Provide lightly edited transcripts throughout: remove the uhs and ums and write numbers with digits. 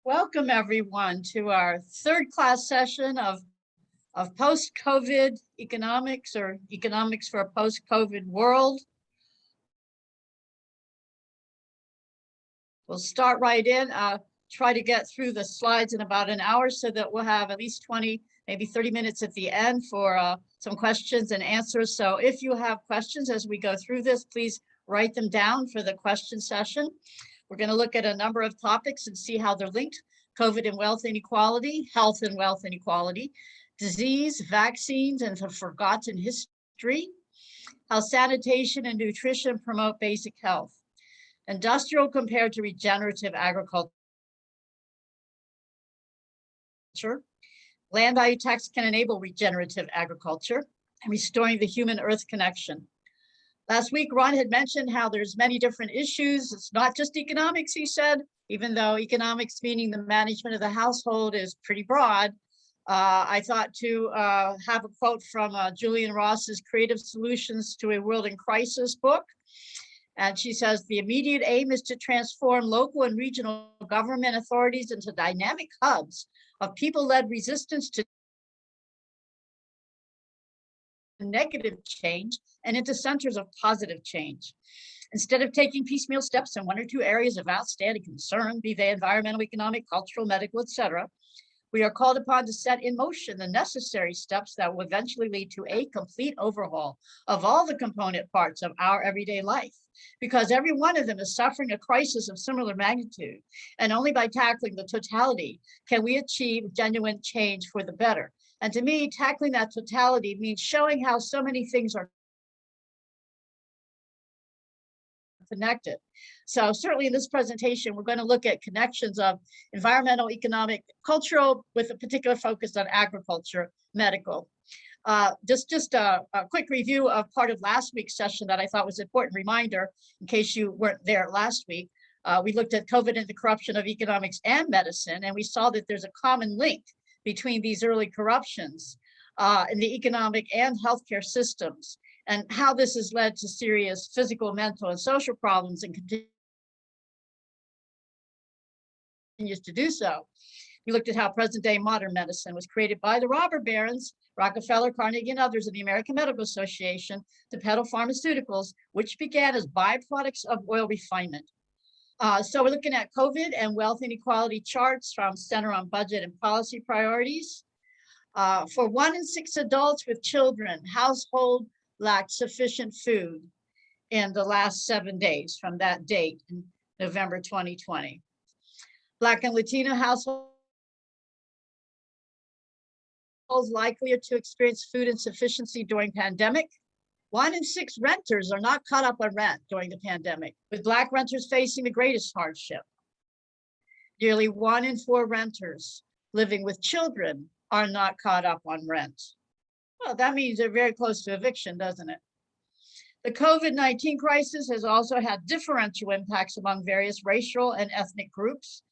Welcome everyone to our third class session of post-COVID economics, or economics for a post-COVID world. We'll start right in, try to get through the slides in about an hour so that we'll have at least 20, maybe 30 minutes at the end for some questions and answers. So if you have questions as we go through this, please write them down for the question session. We're going to look at a number of topics and see how they're linked. COVID and wealth inequality, health and wealth inequality, disease, vaccines, and the forgotten history, how sanitation and nutrition promote basic health, industrial compared to regenerative agriculture, land value tax can enable regenerative agriculture, and restoring the human-earth connection. Last week, Ron had mentioned how there's many different issues. It's not just economics, he said, even though economics, meaning the management of the household, is pretty broad. I thought to have a quote from Julian Ross's Creative Solutions to a World in Crisis book. And she says, the immediate aim is to transform local and regional government authorities into dynamic hubs of people-led resistance to negative change and into centers of positive change. Instead of taking piecemeal steps in one or two areas of outstanding concern, be they environmental, economic, cultural, medical, etc., we are called upon to set in motion the necessary steps that will eventually lead to a complete overhaul of all the component parts of our everyday life, because every one of them is suffering a crisis of similar magnitude, and only by tackling the totality can we achieve genuine change for the better. And to me, tackling that totality means showing how so many things are connected. So certainly in this presentation, we're going to look at connections of environmental, economic, cultural, with a particular focus on agriculture, medical. Just a quick review of part of last week's session that I thought was an important reminder, in case you weren't there last week. We looked at COVID and the corruption of economics and medicine, and we saw that there's a common link between these early corruptions in the economic and healthcare systems, and how this has led to serious physical, mental, and social problems and continues to do so. We looked at how present-day modern medicine was created by the robber barons, Rockefeller, Carnegie, and others in the American Medical Association to peddle pharmaceuticals, which began as byproducts of oil refinement. So we're looking at COVID and wealth inequality charts from Center on Budget and Policy Priorities. For 1 in 6 adults with children, household lacked sufficient food in the last 7 days from that date in November 2020. Black and Latino households likelier to experience food insufficiency during pandemic. 1 in 6 renters are not caught up on rent during the pandemic, with Black renters facing the greatest hardship. Nearly 1 in 4 renters living with children are not caught up on rent. Well, that means they're very close to eviction, doesn't it? The COVID-19 crisis has also had differential impacts among various racial and ethnic groups,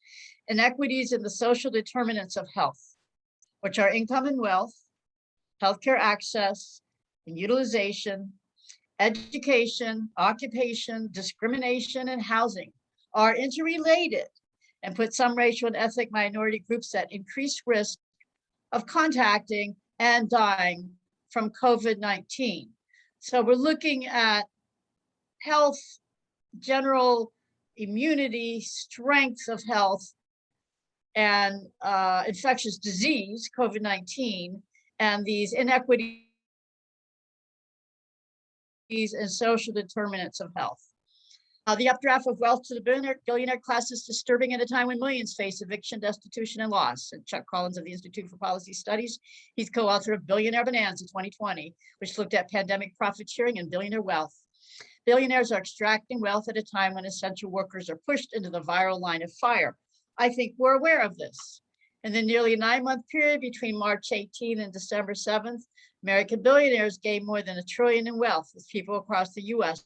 inequities in the social determinants of health, which are income and wealth, healthcare access and utilization, education, occupation, discrimination, and housing are interrelated and put some racial and ethnic minority groups at increased risk of contacting and dying from COVID-19. So we're looking at health, general immunity, strength of health, and infectious disease, COVID-19, and these inequities and social determinants of health. The updraft of wealth to the billionaire class is disturbing at a time when millions face eviction, destitution, and loss. And Chuck Collins of the Institute for Policy Studies, he's co-author of Billionaire Bonanza 2020, which looked at pandemic profit sharing and billionaire wealth. Billionaires are extracting wealth at a time when essential workers are pushed into the viral line of fire. I think we're aware of this. In the nearly 9-month period between March 18 and December 7th, American billionaires gained more than $1 trillion in wealth as people across the US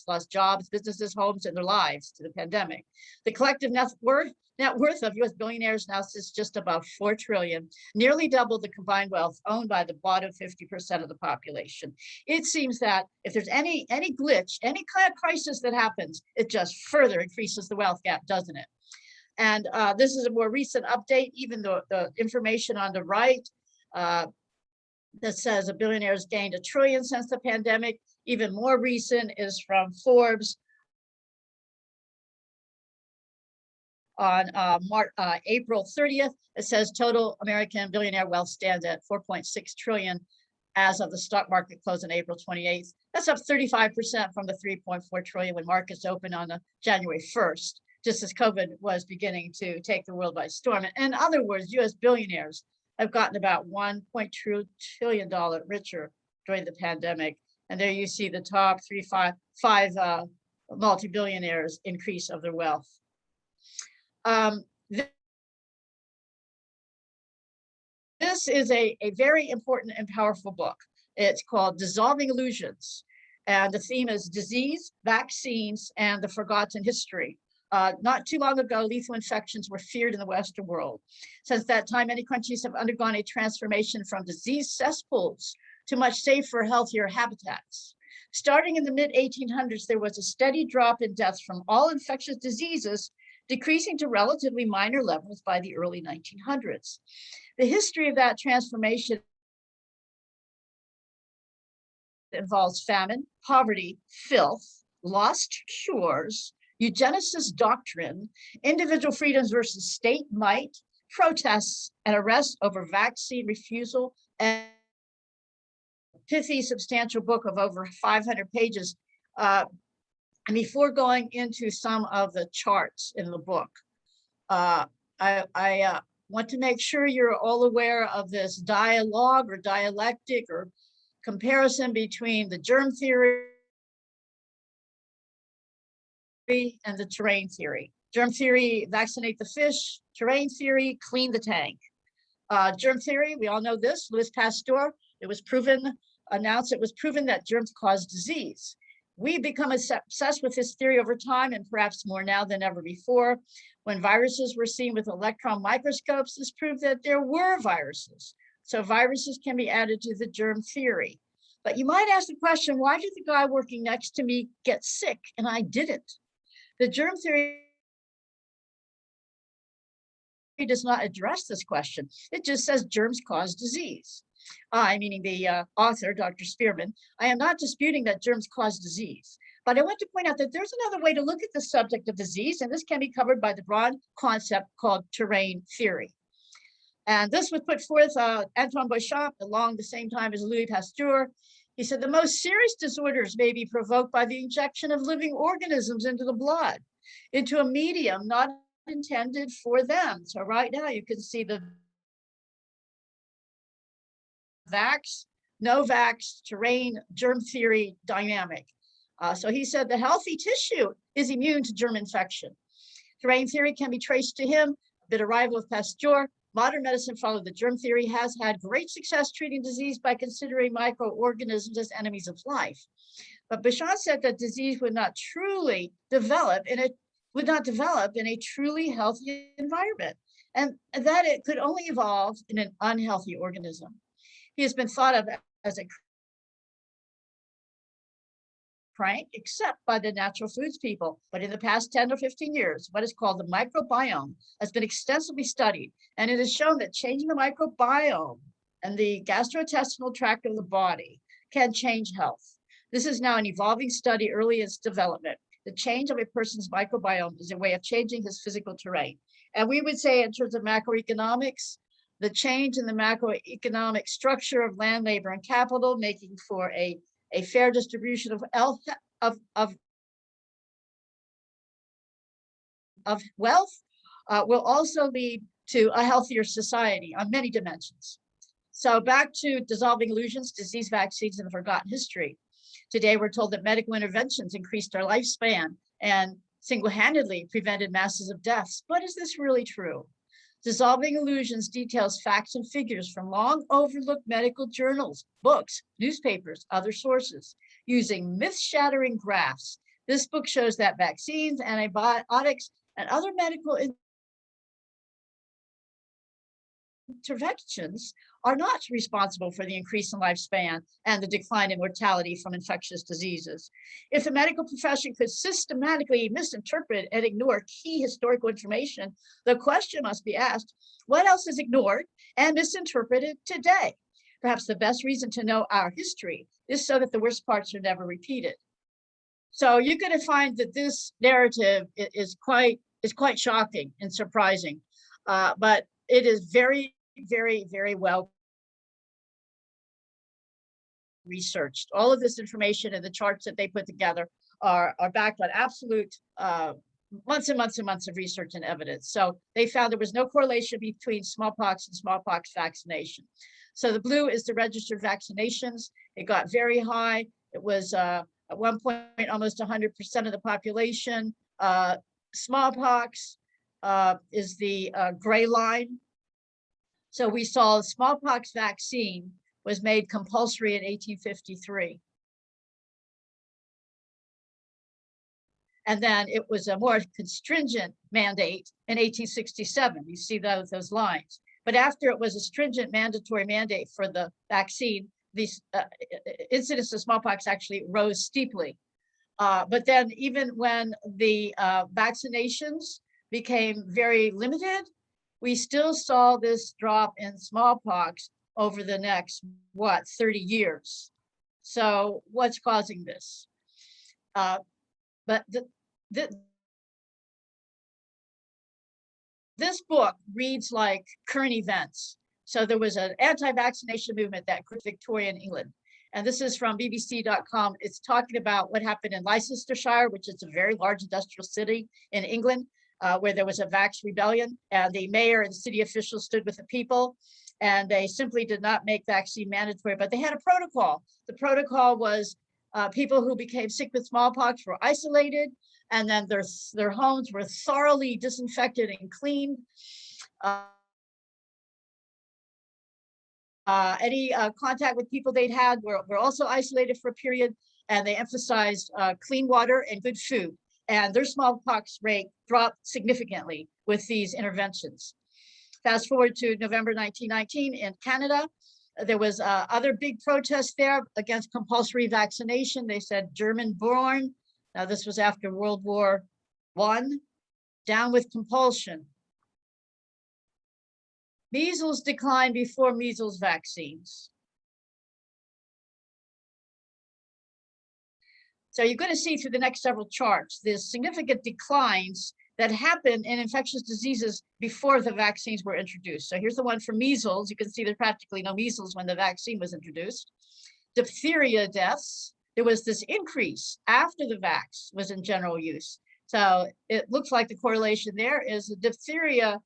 lost jobs, businesses, homes, and their lives to the pandemic. The collective net worth net worth of U.S. billionaires now sits just above 4 trillion, nearly double the combined wealth owned by the bottom 50% of the population. It seems that if there's any glitch, any kind of crisis that happens, it just further increases the wealth gap, doesn't it? And this is a more recent update, even though the information on the right that says a billionaire's gained $1 trillion since the pandemic. Even more recent is from Forbes on April 30th. It says total American billionaire wealth stands at 4.6 trillion as of the stock market close on April 28th. That's up 35% from the 3.4 trillion when markets opened on January 1st, just as COVID was beginning to take the world by storm. In other words, US billionaires have gotten about $1.2 trillion richer during the pandemic. And there you see the top five multi-billionaires increase of their wealth. This is a very important and powerful book. It's called Dissolving Illusions. And the theme is disease, vaccines, and the forgotten history. Not too long ago, lethal infections were feared in the Western world. Since that time, many countries have undergone a transformation from disease cesspools to much safer, healthier habitats. Starting in the mid-1800s, there was a steady drop in deaths from all infectious diseases, decreasing to relatively minor levels by the early 1900s. The history of that transformation involves famine, poverty, filth, lost cures, eugenicist doctrine, individual freedoms versus state might, protests and arrests over vaccine refusal, and a pithy, substantial book of over 500 pages. And before going into some of the charts in the book, I want to make sure you're all aware of this dialogue or dialectic or comparison between the germ theory and the terrain theory. Germ theory, vaccinate the fish. Terrain theory, clean the tank. Germ theory, we all know this, Louis Pasteur, it was proven that germs cause disease. We've become obsessed with this theory over time, and perhaps more now than ever before. When viruses were seen with electron microscopes, this proved that there were viruses. So viruses can be added to the germ theory. But you might ask the question, why did the guy working next to me get sick and I didn't? The germ theory does not address this question. It just says germs cause disease. I, meaning the author, Dr. Spearman, I am not disputing that germs cause disease, but I want to point out that there's another way to look at the subject of disease, and this can be covered by the broad concept called terrain theory. And this was put forth Antoine Béchamp along the same time as Louis Pasteur. He said the most serious disorders may be provoked by the injection of living organisms into the blood, into a medium not intended for them. So right now you can see the vax, no vax, terrain, germ theory dynamic. So he said the healthy tissue is immune to germ infection. Terrain theory can be traced to him, the arrival of Pasteur. Modern medicine followed the germ theory, has had great success treating disease by considering microorganisms as enemies of life. But Béchamp said that disease would not develop in a truly healthy environment, and that it could only evolve in an unhealthy organism. He has been thought of as a crank, except by the natural foods people. But in the past 10 or 15 years, what is called the microbiome has been extensively studied, and it has shown that changing the microbiome and the gastrointestinal tract of the body can change health. This is now an evolving study early in its development. The change of a person's microbiome is a way of changing his physical terrain. And we would say in terms of macroeconomics, the change in the macroeconomic structure of land, labor, and capital, making for a fair distribution of wealth, will also lead to a healthier society on many dimensions. So back to dissolving illusions, disease, vaccines, and the forgotten history. Today, we're told that medical interventions increased our lifespan and single-handedly prevented masses of deaths. But is this really true? Dissolving Illusions details facts and figures from long overlooked medical journals, books, newspapers, other sources, using myth-shattering graphs. This book shows that vaccines, antibiotics, and other medical interventions are not responsible for the increase in lifespan and the decline in mortality from infectious diseases. If the medical profession could systematically misinterpret and ignore key historical information, the question must be asked, what else is ignored and misinterpreted today? Perhaps the best reason to know our history is so that the worst parts are never repeated. So you're going to find that this narrative is quite shocking and surprising, but it is very, very, very well researched. All of this information and the charts that they put together are backed on absolute months and months and months of research and evidence. So they found there was no correlation between smallpox and smallpox vaccination. So the blue is the registered vaccinations. It got very high. It was at one point almost 100% of the population. Smallpox is the gray line. So we saw the smallpox vaccine was made compulsory in 1853. And then it was a more stringent mandate in 1867. You see those lines. But after it was a stringent mandatory mandate for the vaccine, these incidence of smallpox actually rose steeply. But then even when the vaccinations became very limited, we still saw this drop in smallpox over the next, 30 years. So what's causing this? But this book reads like current events. So there was an anti-vaccination movement that grew in Victorian England. And this is from BBC.com. It's talking about what happened in Leicestershire, which is a very large industrial city in England, where there was a vax rebellion, and the mayor and city officials stood with the people, and they simply did not make vaccine mandatory, but they had a protocol. The protocol was people who became sick with smallpox were isolated, and then their homes were thoroughly disinfected and cleaned. Any contact with people they'd had were also isolated for a period, and they emphasized clean water and good food. And their smallpox rate dropped significantly with these interventions. Fast forward to November 1919 in Canada. There was other big protests there against compulsory vaccination. They said German born. Now this was after World War I. Down with compulsion. Measles declined before measles vaccines. So you're going to see through the next several charts, there's significant declines that happened in infectious diseases before the vaccines were introduced. So here's the one for measles. You can see there's practically no measles when the vaccine was introduced. Diphtheria deaths, there was this increase after the vax was in general use. So it looks like the correlation there is the diphtheria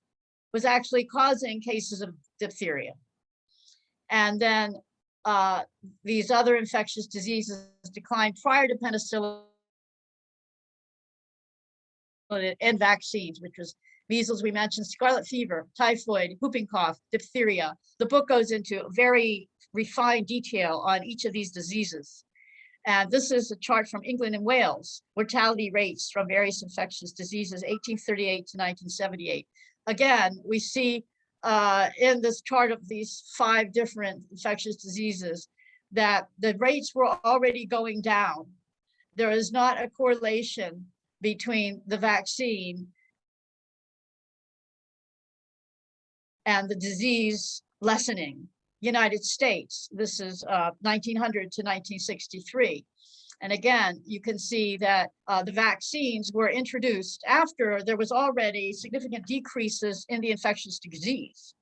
was actually causing cases of diphtheria. And then these other infectious diseases declined prior to penicillin and vaccines, which was measles, we mentioned, scarlet fever, typhoid, whooping cough, diphtheria. The book goes into very refined detail on each of these diseases. And this is a chart from England and Wales, mortality rates from various infectious diseases, 1838 to 1978. Again, we see in this chart of these 5 different infectious diseases that the rates were already going down. There is not a correlation between the vaccine and the disease lessening. United States, this is 1900 to 1963. And again, you can see that the vaccines were introduced after there was already significant decreases in the infectious disease.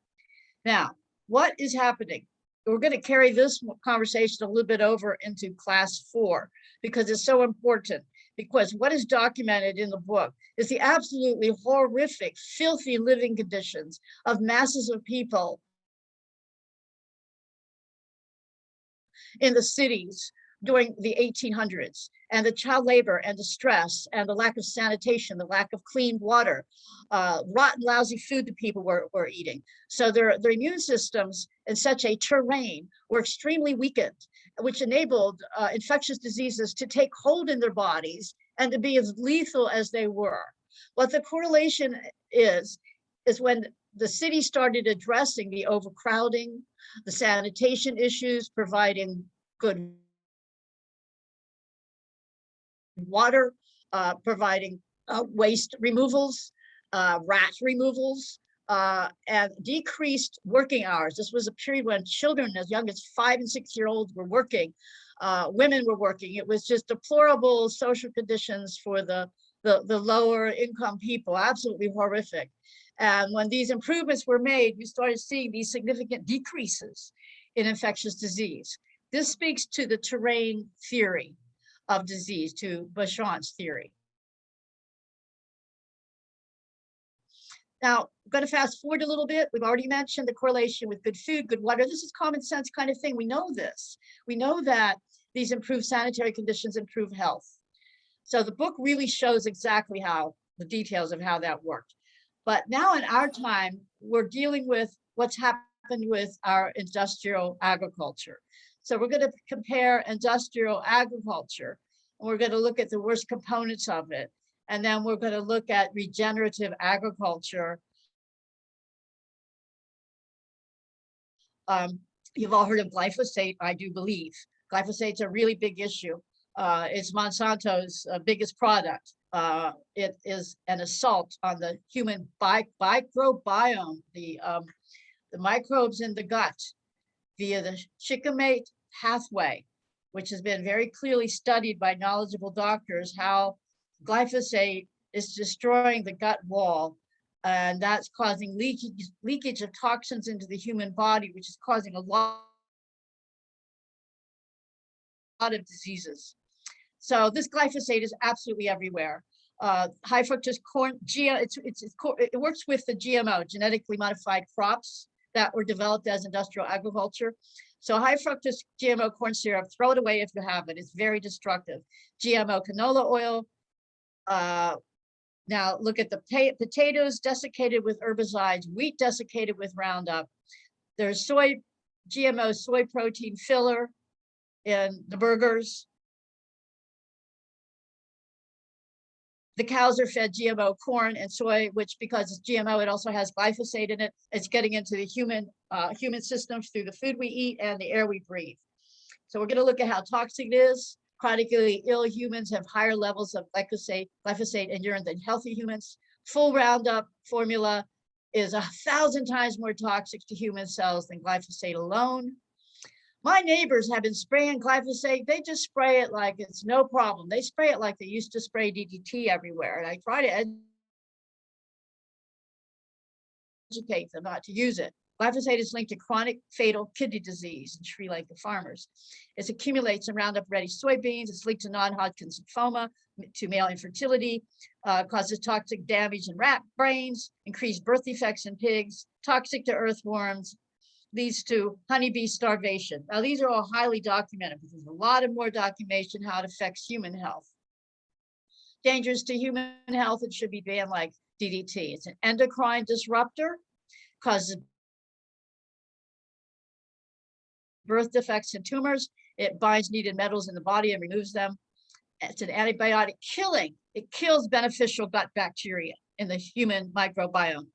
Now, what is happening? We're going to carry this conversation a little bit over into class 4 because it's so important. Because what is documented in the book is the absolutely horrific, filthy living conditions of masses of people in the cities during the 1800s, and the child labor and distress and the lack of sanitation, the lack of clean water, rotten, lousy food that people were eating. So their immune systems in such a terrain were extremely weakened, which enabled infectious diseases to take hold in their bodies and to be as lethal as they were. What the correlation is when the city started addressing the overcrowding, the sanitation issues, providing good water, providing waste removals, rat removals, and decreased working hours. This was a period when children as young as 5 and 6 year olds were working. Women were working. It was just deplorable social conditions for the lower income people, absolutely horrific. And when these improvements were made, we started seeing these significant decreases in infectious disease. This speaks to the terrain theory of disease, to Bachan's theory. Now, I'm going to fast forward a little bit. We've already mentioned the correlation with good food, good water. This is common sense kind of thing. We know this. We know that these improved sanitary conditions improve health. So the book really shows exactly how, the details of how that worked. But now in our time, we're dealing with what's happened with our industrial agriculture. So we're going to compare industrial agriculture, and we're going to look at the worst components of it. And then we're going to look at regenerative agriculture. You've all heard of glyphosate, I do believe. Glyphosate's a really big issue. It's Monsanto's biggest product. It is an assault on the human microbiome, the microbes in the gut via the shikimate pathway, which has been very clearly studied by knowledgeable doctors, how glyphosate is destroying the gut wall, and that's causing leakage of toxins into the human body, which is causing a lot of diseases. So this glyphosate is absolutely everywhere. High fructose corn, it works with the GMO, genetically modified crops that were developed as industrial agriculture. So high fructose GMO corn syrup, throw it away if you have it. It's very destructive. GMO canola oil. Now look at the potatoes desiccated with herbicides, wheat desiccated with Roundup. There's GMO soy protein filler in the burgers. The cows are fed GMO corn and soy, which because it's GMO, it also has glyphosate in it. It's getting into the human systems through the food we eat and the air we breathe. So we're going to look at how toxic it is. Chronically ill humans have higher levels of glyphosate in urine than healthy humans. Full Roundup formula is 1,000 times more toxic to human cells than glyphosate alone. My neighbors have been spraying glyphosate. They just spray it like it's no problem. They spray it like they used to spray DDT everywhere. And I try to educate them not to use it. Glyphosate is linked to chronic fatal kidney disease in Sri Lanka farmers. It accumulates in Roundup Ready soybeans. It's linked to non-Hodgkin's lymphoma, to male infertility, causes toxic damage in rat brains, increased birth defects in pigs, toxic to earthworms, leads to honeybee starvation. Now, these are all highly documented, but there's a lot of more documentation how it affects human health. Dangerous to human health, it should be banned like DDT. It's an endocrine disruptor, causes birth defects and tumors. It binds needed metals in the body and removes them. It's an antibiotic killing. It kills beneficial gut bacteria in the human microbiome.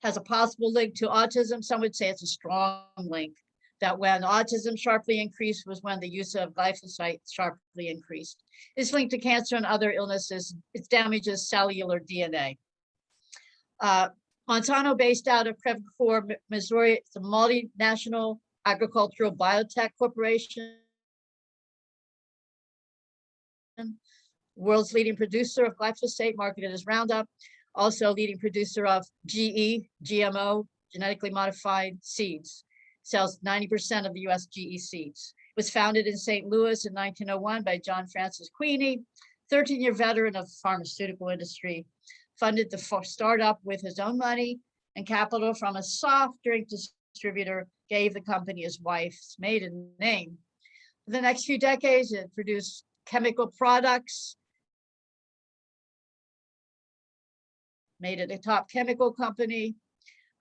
Has a possible link to autism. Some would say it's a strong link, that when autism sharply increased was when the use of glyphosate sharply increased. It's linked to cancer and other illnesses. It damages cellular DNA. Monsanto, based out of Creve Coeur, Missouri, it's a multinational agricultural biotech corporation. World's leading producer of glyphosate, marketed as Roundup. Also leading producer of GMO, genetically modified seeds. Sells 90% of the US GE seeds. It was founded in St. Louis in 1901 by John Francis Queenie, 13-year veteran of the pharmaceutical industry. Funded the startup with his own money and capital from a soft drink distributor, gave the company his wife's maiden name. For the next few decades, it produced chemical products, made it a top chemical company.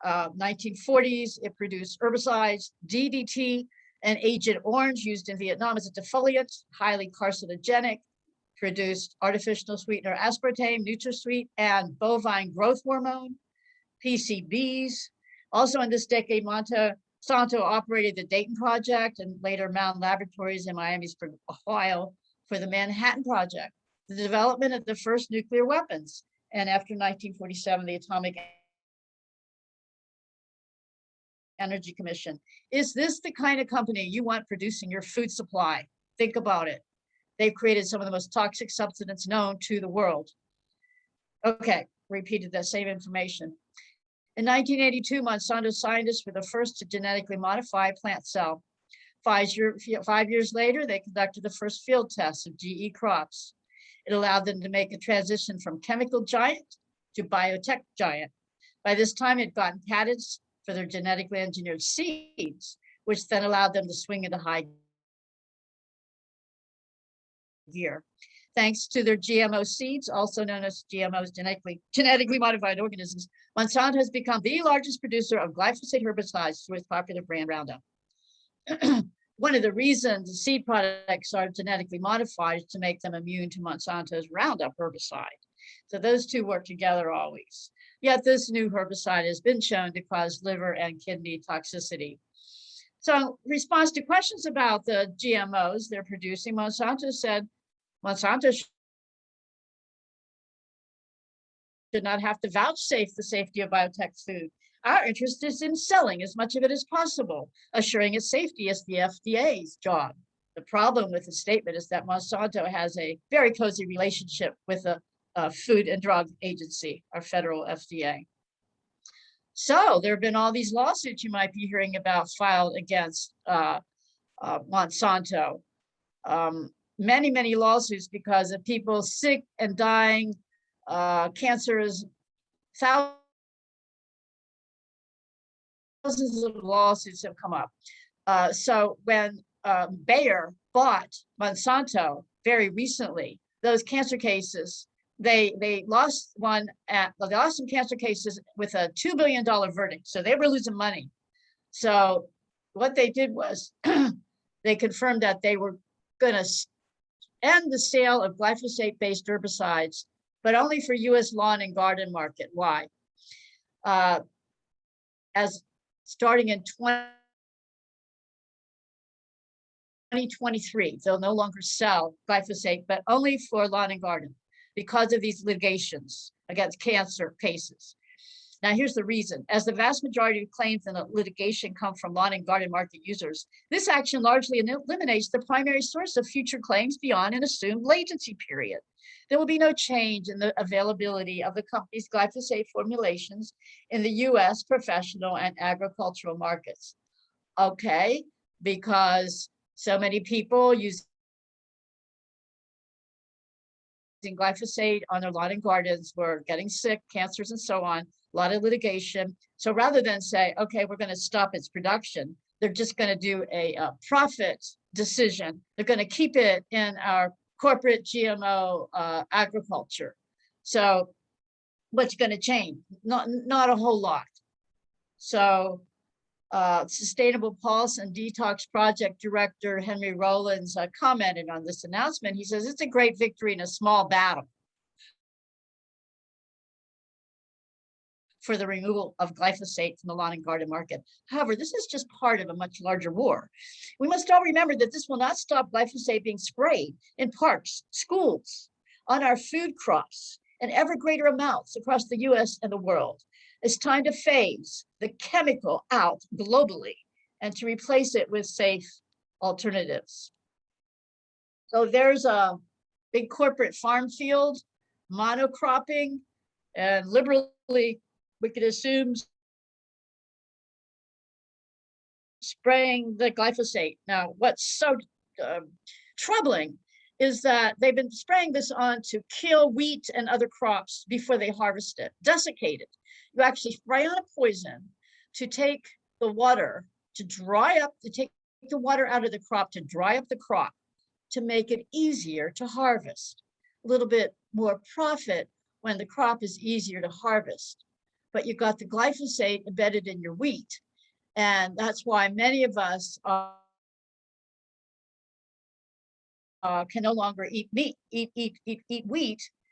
1940s, it produced herbicides, DDT, and Agent Orange, used in Vietnam as a defoliant, highly carcinogenic. Produced artificial sweetener aspartame, NutraSweet, and bovine growth hormone, PCBs, Also in this decade, Monsanto operated the Dayton Project and later Mound Laboratories in Miami Springs, Ohio, for the Manhattan Project, the development of the first nuclear weapons, and after 1947, the Atomic Energy Commission. Is this the kind of company you want producing your food supply? Think about it. They've created some of the most toxic substances known to the world. Okay, repeated the same information. In 1982, Monsanto scientists were the first to genetically modify a plant cell. 5 years later, they conducted the first field tests of GE crops. It allowed them to make a transition from chemical giant to biotech giant. By this time, it had gotten patents for their genetically engineered seeds, which then allowed them to swing into high gear. Thanks to their GMO seeds, also known as GMOs, genetically modified organisms, Monsanto has become the largest producer of glyphosate herbicides through its popular brand Roundup. One of the reasons the seed products are genetically modified is to make them immune to Monsanto's Roundup herbicide. So those two work together always. Yet this new herbicide has been shown to cause liver and kidney toxicity. So in response to questions about the GMOs they're producing, Monsanto said Monsanto should not have to vouchsafe the safety of biotech food. Our interest is in selling as much of it as possible. Assuring its safety is the FDA's job. The problem with the statement is that Monsanto has a very cozy relationship with the Food and Drug Agency, our federal FDA. So there have been all these lawsuits you might be hearing about filed against Monsanto. Many lawsuits because of people sick and dying. Cancer is thousands of lawsuits have come up. So when Bayer bought Monsanto very recently, those cancer cases, they lost some cancer cases with a $2 billion verdict. So they were losing money. So what they did was they confirmed that they were going to end the sale of glyphosate-based herbicides, but only for U.S. lawn and garden market. Why? As starting in 2023, they'll no longer sell glyphosate, but only for lawn and garden because of these litigations against cancer cases. Now, here's the reason. As the vast majority of claims in the litigation come from lawn and garden market users, this action largely eliminates the primary source of future claims beyond an assumed latency period. There will be no change in the availability of the company's glyphosate formulations in the US professional and agricultural markets. Okay, because so many people use glyphosate on their lawn and gardens were getting sick, cancers and so on, a lot of litigation. So rather than say, okay, we're going to stop its production, they're just going to do a profit decision. They're going to keep it in our corporate GMO agriculture. So what's going to change? Not a whole lot. So Sustainable Pulse and Detox Project Director Henry Rollins commented on this announcement. He says, it's a great victory in a small battle for the removal of glyphosate from the lawn and garden market. However, this is just part of a much larger war. We must all remember that this will not stop glyphosate being sprayed in parks, schools, on our food crops, in ever greater amounts across the US and the world. It's time to phase the chemical out globally and to replace it with safe alternatives. So there's a big corporate farm field, monocropping, and liberally, we could assume spraying the glyphosate. Now, what's so troubling is that they've been spraying this on to kill wheat and other crops before they harvest it, desiccate it. You actually spray on a poison to take the water, to dry up, to take the water out of the crop, to dry up the crop, to make it easier to harvest. A little bit more profit when the crop is easier to harvest. But you got the glyphosate embedded in your wheat. And that's why many of us can no longer eat wheat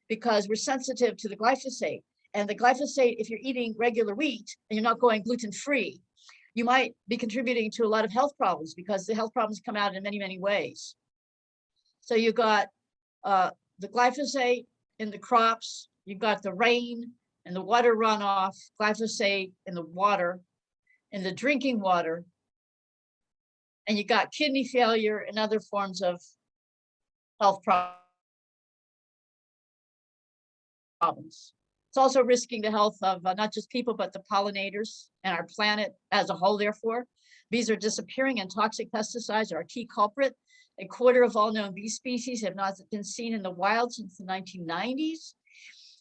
because we're sensitive to the glyphosate. And the glyphosate, if you're eating regular wheat and you're not going gluten-free, you might be contributing to a lot of health problems because the health problems come out in many, many ways. So you got the glyphosate in the crops, you've got the rain and the water runoff, glyphosate in the water, in the drinking water, and you got kidney failure and other forms of health problems. It's also risking the health of not just people, but the pollinators and our planet as a whole, therefore. Bees are disappearing and toxic pesticides are a key culprit. A quarter of all known bee species have not been seen in the wild since the 1990s.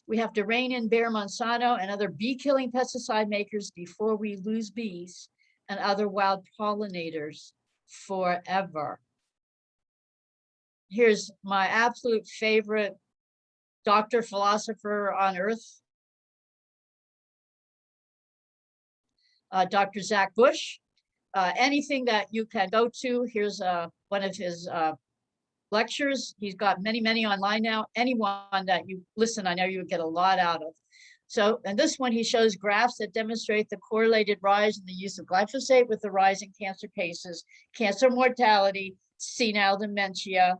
We have to rein in Bayer, Monsanto, and other bee-killing pesticide makers before we lose bees and other wild pollinators forever. Here's my absolute favorite doctor, philosopher on earth, Dr. Zach Bush. Anything that you can go to, here's one of his lectures. He's got many, many online now. Anyone that you listen, I know you would get a lot out of. So, and this one, he shows graphs that demonstrate the correlated rise in the use of glyphosate with the rise in cancer cases, cancer mortality, senile dementia.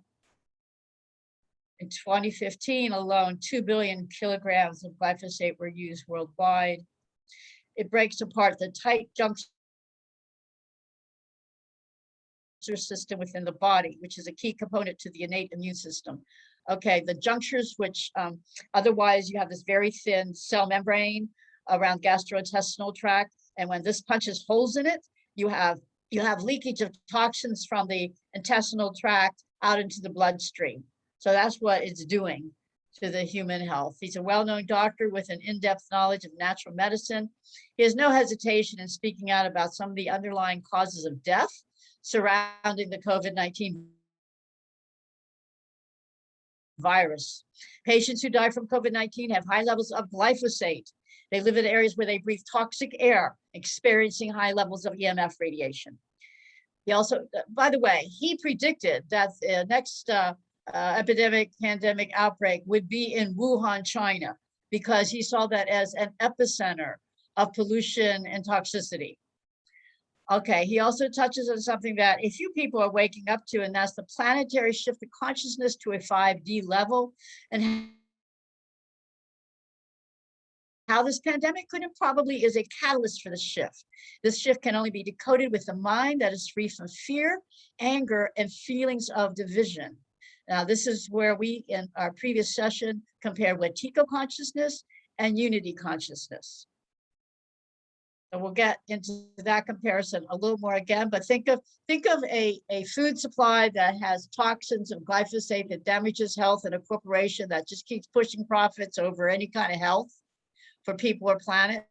In 2015 alone, 2 billion kilograms of glyphosate were used worldwide. It breaks apart the tight juncture system within the body, which is a key component to the innate immune system. Okay, the junctures, which otherwise you have this very thin cell membrane around gastrointestinal tract, and when this punches holes in it, you have leakage of toxins from the intestinal tract out into the bloodstream. So that's what it's doing to the human health. He's a well-known doctor with an in-depth knowledge of natural medicine. He has no hesitation in speaking out about some of the underlying causes of death surrounding the COVID-19 virus. Patients who die from COVID-19 have high levels of glyphosate. They live in areas where they breathe toxic air, experiencing high levels of EMF radiation. He also, by the way, he predicted that the next pandemic outbreak would be in Wuhan, China, because he saw that as an epicenter of pollution and toxicity. Okay, he also touches on something that a few people are waking up to, and that's the planetary shift of consciousness to a 5D level, and how this pandemic could have probably is a catalyst for the shift. This shift can only be decoded with a mind that is free from fear, anger, and feelings of division. Now, this is where we, in our previous session, compared Wetiko consciousness and unity consciousness. So we'll get into that comparison a little more again, but think of a food supply that has toxins of glyphosate that damages health, and a corporation that just keeps pushing profits over any kind of health for people or planet.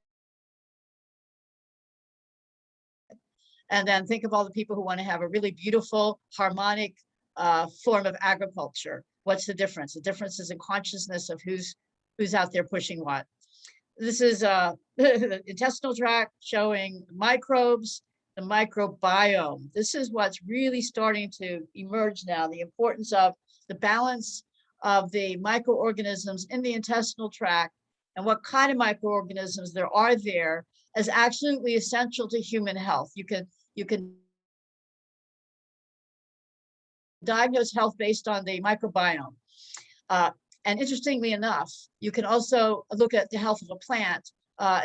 And then think of all the people who want to have a really beautiful, harmonic form of agriculture. What's the difference? The difference is in consciousness of who's out there pushing what. This is the intestinal tract showing microbes, the microbiome. This is what's really starting to emerge now, the importance of the balance of the microorganisms in the intestinal tract and what kind of microorganisms there are there is absolutely essential to human health. You can diagnose health based on the microbiome. And interestingly enough, you can also look at the health of a plant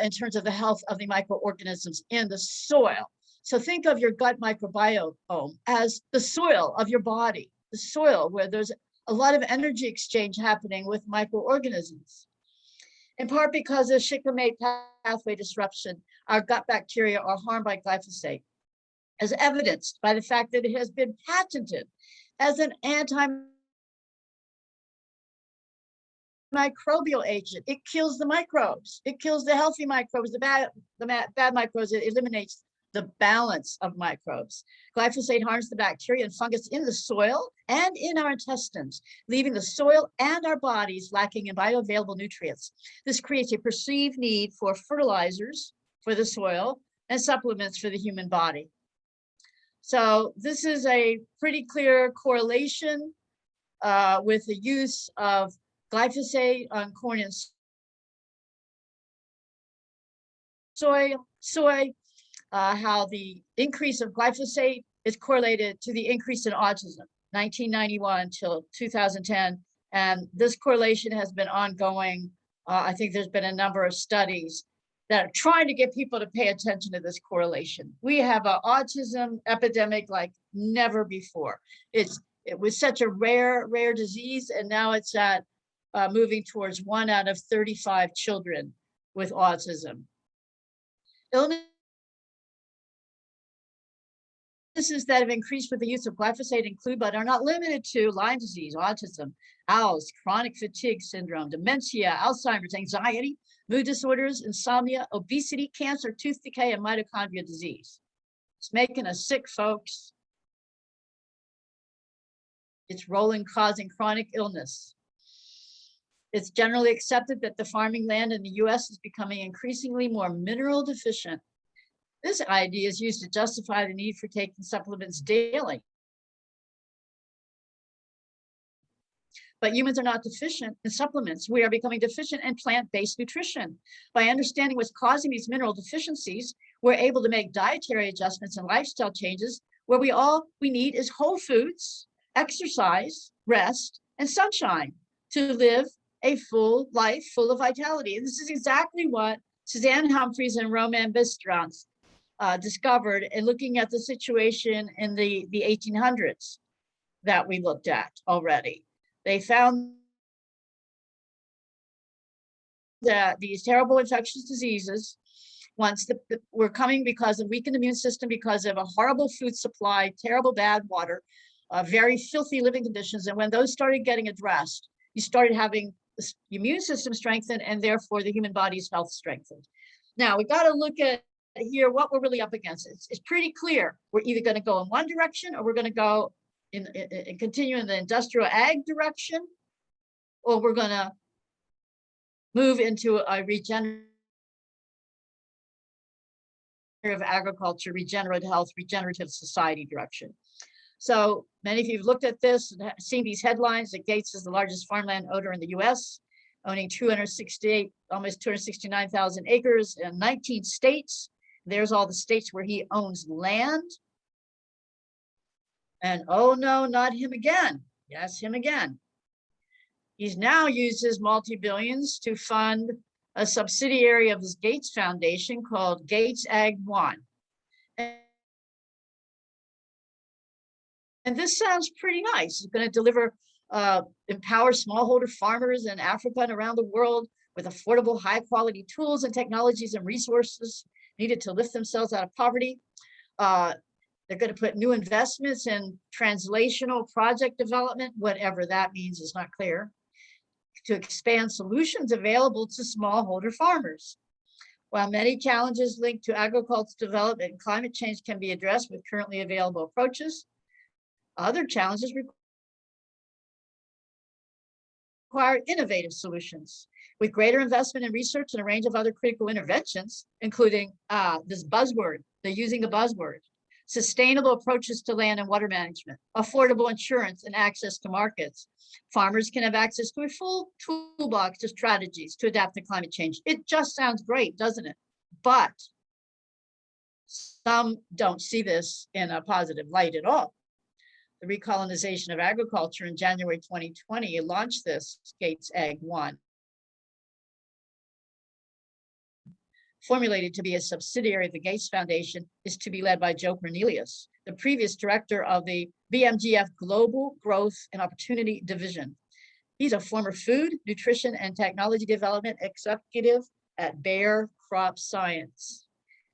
in terms of the health of the microorganisms in the soil. So think of your gut microbiome as the soil of your body, the soil where there's a lot of energy exchange happening with microorganisms. In part because of shikimate pathway disruption, our gut bacteria are harmed by glyphosate, as evidenced by the fact that it has been patented as an antimicrobial agent. It kills the microbes. It kills the healthy microbes, the bad microbes. It eliminates the balance of microbes. Glyphosate harms the bacteria and fungus in the soil and in our intestines, leaving the soil and our bodies lacking in bioavailable nutrients. This creates a perceived need for fertilizers for the soil and supplements for the human body. So this is a pretty clear correlation with the use of glyphosate on corn and soy, how the increase of glyphosate is correlated to the increase in autism, 1991 till 2010. And this correlation has been ongoing. I think there's been a number of studies that are trying to get people to pay attention to this correlation. We have an autism epidemic like never before. It was such a rare disease, and now it's at moving towards 1 out of 35 children with autism. Illnesses that have increased with the use of glyphosate include, but are not limited to, Lyme disease, autism, ALS, chronic fatigue syndrome, dementia, Alzheimer's, anxiety, mood disorders, insomnia, obesity, cancer, tooth decay, and mitochondrial disease. It's making us sick, folks. It's rolling, causing chronic illness. It's generally accepted that the farming land in the US is becoming increasingly more mineral deficient. This idea is used to justify the need for taking supplements daily. But humans are not deficient in supplements. We are becoming deficient in plant-based nutrition. By understanding what's causing these mineral deficiencies, we're able to make dietary adjustments and lifestyle changes where all we need is whole foods, exercise, rest, and sunshine to live a full life full of vitality. And this is exactly what Suzanne Humphreys and Roman Bistrans discovered in looking at the situation in the 1800s that we looked at already. They found that these terrible infectious diseases, once were coming because of weakened immune system, because of a horrible food supply, terrible bad water, very filthy living conditions. And when those started getting addressed, you started having the immune system strengthened, and therefore the human body's health strengthened. Now we got to look at here what we're really up against. It's pretty clear. We're either going to go in one direction, or we're going to go in continue in the industrial ag direction, or we're going to move into a regenerative agriculture, regenerative health, regenerative society direction. So many of you have looked at this and seen these headlines that Gates is the largest farmland owner in the US, owning almost 269,000 acres in 19 states. There's all the states where he owns land. And oh no, not him again. Yes, him again. He's now used his multi-billions to fund a subsidiary of his Gates Foundation called Gates Ag One. And this sounds pretty nice. It's going to deliver, empower smallholder farmers in Africa and around the world with affordable, high-quality tools and technologies and resources needed to lift themselves out of poverty. They're going to put new investments in translational project development, whatever that means is not clear, to expand solutions available to smallholder farmers. While many challenges linked to agricultural development and climate change can be addressed with currently available approaches, other challenges require innovative solutions. With greater investment in research and a range of other critical interventions, including this buzzword, they're using a buzzword, sustainable approaches to land and water management, affordable insurance and access to markets. Farmers can have access to a full toolbox of strategies to adapt to climate change. It just sounds great, doesn't it? But some don't see this in a positive light at all. The recolonization of agriculture in January 2020 launched this Gates Ag One, formulated to be a subsidiary of the Gates Foundation, is to be led by Joe Cornelius, the previous director of the BMGF Global Growth and Opportunity Division. He's a former food, nutrition, and technology development executive at Bayer Crop Science.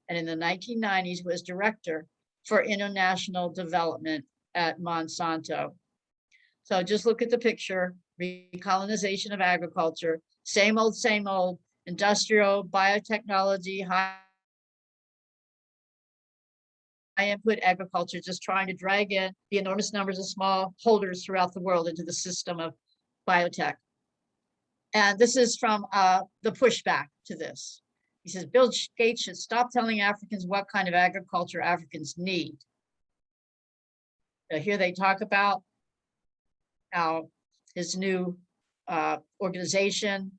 And in the 1990s was director for international development at Monsanto. So just look at the picture, recolonization of agriculture, same old, industrial, biotechnology, high input agriculture, just trying to drag in the enormous numbers of small holders throughout the world into the system of biotech. And this is from the pushback to this. He says, Bill Gates should stop telling Africans what kind of agriculture Africans need. Here they talk about how his new organization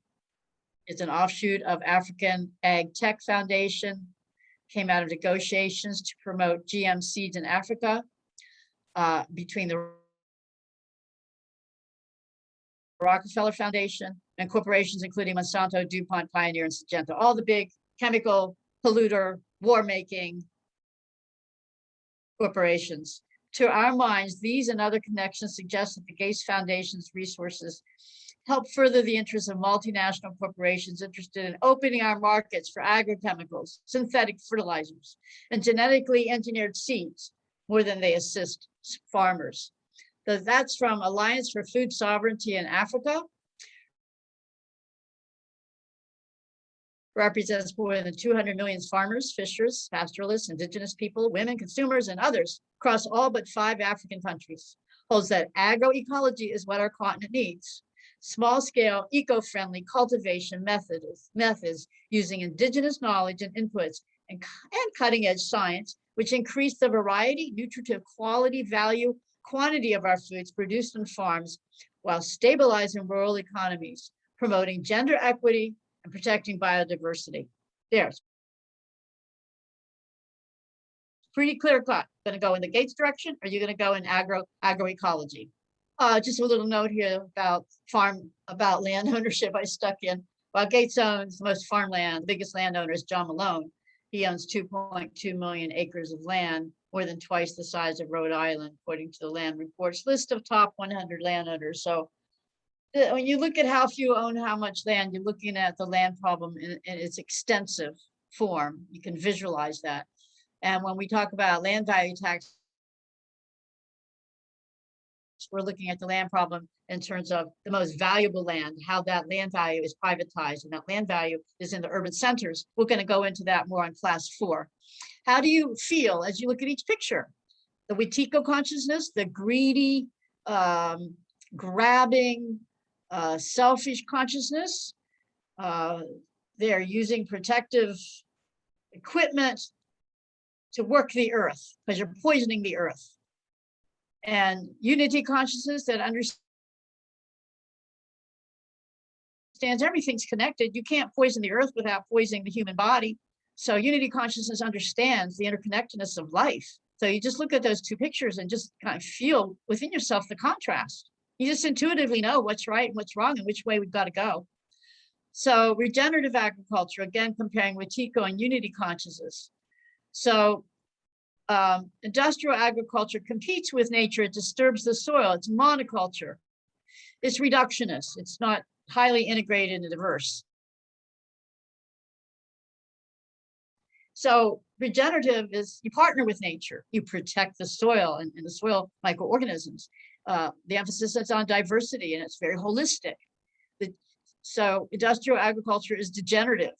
It's an offshoot of African Ag Tech Foundation, came out of negotiations to promote GM seeds in Africa between the Rockefeller Foundation and corporations including Monsanto, DuPont, Pioneer, and Syngenta, all the big chemical polluter, war-making corporations. To our minds, these and other connections suggest that the Gates Foundation's resources help further the interests of multinational corporations interested in opening our markets for agrochemicals, synthetic fertilizers, and genetically engineered seeds more than they assist farmers. That's from Alliance for Food Sovereignty in Africa. Represents more than 200 million farmers, fishers, pastoralists, indigenous people, women, consumers, and others across all but 5 African countries. Holds that agroecology is what our continent needs. Small-scale, eco-friendly cultivation methods using indigenous knowledge and inputs and cutting-edge science, which increase the variety, nutritive quality, value, quantity of our foods produced on farms while stabilizing rural economies, promoting gender equity, and protecting biodiversity. There's pretty clear cut. Going to go in the Gates direction, or are you going to go in agroecology? Just a little note here about land ownership I stuck in. While Gates owns most farmland, the biggest landowner is John Malone. He owns 2.2 million acres of land, more than twice the size of Rhode Island, according to the Land Report's list of top 100 landowners. So when you look at how few own how much land, you're looking at the land problem in its extensive form. You can visualize that. And when we talk about land value tax, we're looking at the land problem in terms of the most valuable land, how that land value is privatized, and that land value is in the urban centers. We're going to go into that more on class 4. How do you feel as you look at each picture? The Wetiko consciousness, the greedy, grabbing, selfish consciousness. They're using protective equipment to work the earth because you're poisoning the earth. And unity consciousness that understands everything's connected. You can't poison the earth without poisoning the human body. So unity consciousness understands the interconnectedness of life. So you just look at those 2 pictures and just kind of feel within yourself the contrast. You just intuitively know what's right and what's wrong and which way we've got to go. So regenerative agriculture, again, comparing Wetiko and unity consciousness. So industrial agriculture competes with nature. It disturbs the soil. It's monoculture. It's reductionist. It's not highly integrated and diverse. So regenerative is you partner with nature. You protect the soil and the soil microorganisms. The emphasis is on diversity, and it's very holistic. So industrial agriculture is degenerative.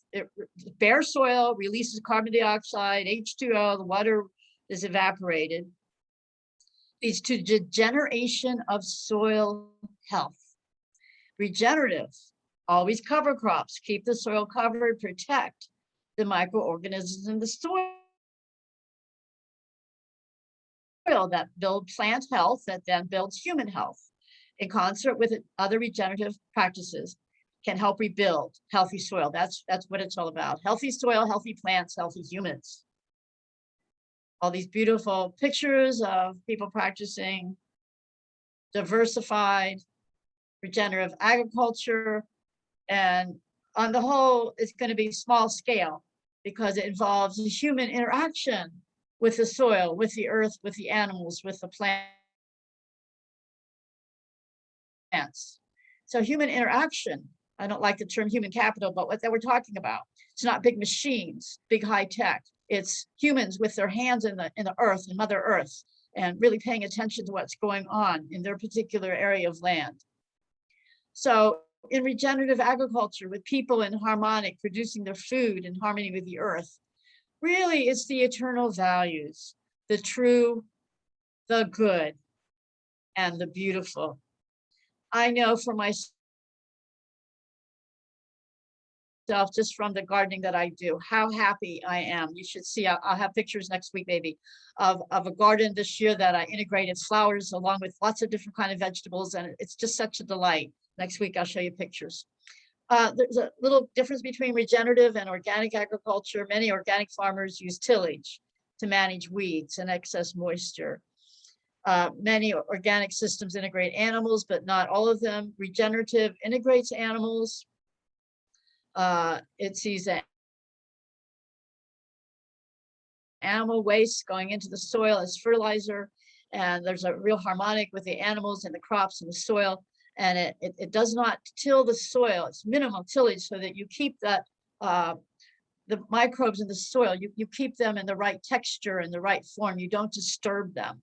Bare soil releases carbon dioxide, H2O, the water is evaporated, leads to degeneration of soil health. Regenerative, always cover crops, keep the soil covered, protect the microorganisms in the soil that build plant health, that then builds human health. In concert with other regenerative practices, can help rebuild healthy soil. That's what it's all about. Healthy soil, healthy plants, healthy humans. All these beautiful pictures of people practicing diversified regenerative agriculture. And on the whole, it's going to be small scale because it involves human interaction with the soil, with the earth, with the animals, with the plants. So human interaction, I don't like the term human capital, but what we're talking about, it's not big machines, big high tech. It's humans with their hands in the earth, in Mother Earth, and really paying attention to what's going on in their particular area of land. So in regenerative agriculture, with people in harmonic, producing their food in harmony with the earth, really it's the eternal values, the true, the good, and the beautiful. I know for myself, just from the gardening that I do, how happy I am. You should see, I'll have pictures next week maybe of a garden this year that I integrated flowers along with lots of different kind of vegetables, and it's just such a delight. Next week I'll show you pictures. There's a little difference between regenerative and organic agriculture. Many organic farmers use tillage to manage weeds and excess moisture. Many organic systems integrate animals, but not all of them. Regenerative integrates animals. It sees that animal waste going into the soil as fertilizer, and there's a real harmonic with the animals and the crops and the soil, and it does not till the soil. It's minimum tillage so that you keep that the microbes in the soil, you keep them in the right texture and the right form. You don't disturb them.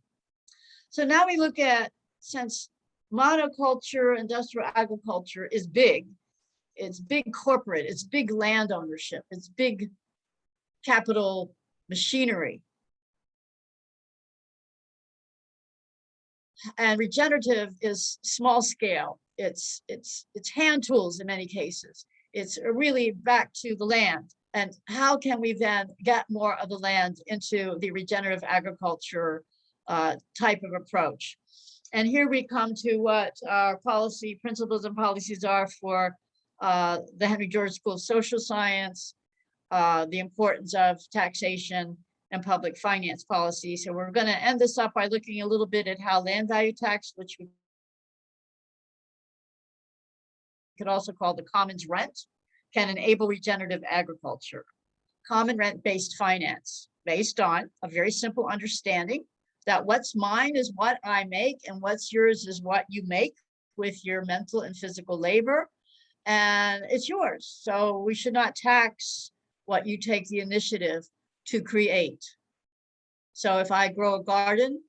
So now we look at, since monoculture, industrial agriculture is big, it's big corporate, it's big land ownership, it's big capital machinery. And regenerative is small scale. It's hand tools in many cases. It's really back to the land. And how can we then get more of the land into the regenerative agriculture type of approach? And here we come to what our policy principles and policies are for the Henry George School of Social Science, the importance of taxation and public finance policy. So we're going to end this up by looking a little bit at how land value tax, which we could also call the commons rent, can enable regenerative agriculture. Common rent-based finance, based on a very simple understanding that what's mine is what I make and what's yours is what you make with your mental and physical labor, and it's yours. So we should not tax what you take the initiative to create. So if I grow a garden,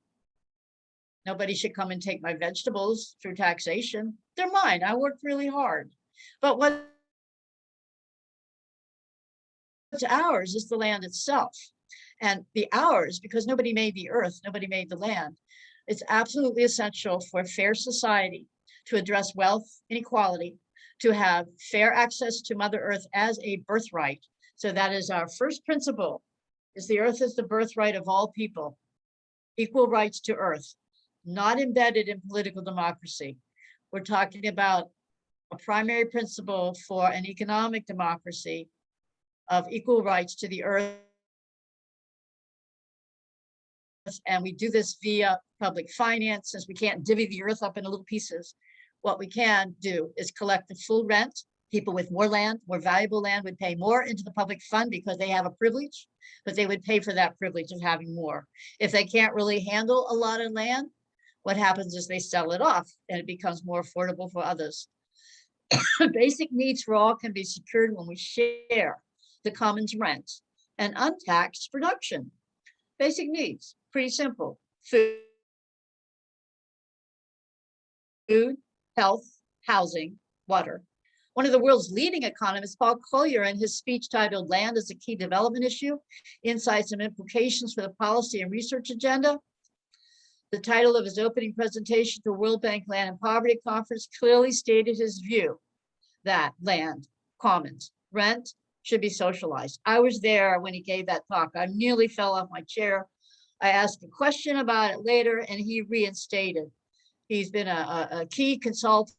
nobody should come and take my vegetables through taxation. They're mine. I worked really hard. But what's ours is the land itself. And the ours, because nobody made the earth, nobody made the land. It's absolutely essential for a fair society to address wealth inequality, to have fair access to Mother Earth as a birthright. So that is our first principle, is the earth is the birthright of all people, equal rights to earth, not embedded in political democracy. We're talking about a primary principle for an economic democracy of equal rights to the earth. And we do this via public finance, since we can't divvy the earth up into little pieces. What we can do is collect the full rent. People with more land, more valuable land, would pay more into the public fund because they have a privilege, but they would pay for that privilege of having more. If they can't really handle a lot of land, what happens is they sell it off and it becomes more affordable for others. Basic needs for all can be secured when we share the commons rent and untaxed production. Basic needs, pretty simple. Food, health, housing, water. One of the world's leading economists, Paul Collier, in his speech titled "Land as a Key Development Issue, Insights and Implications for the Policy and Research Agenda," the title of his opening presentation to the World Bank Land and Poverty Conference, clearly stated his view that land, commons, rent should be socialized. I was there when he gave that talk. I nearly fell off my chair. I asked a question about it later and he reinstated. He's been a key consultant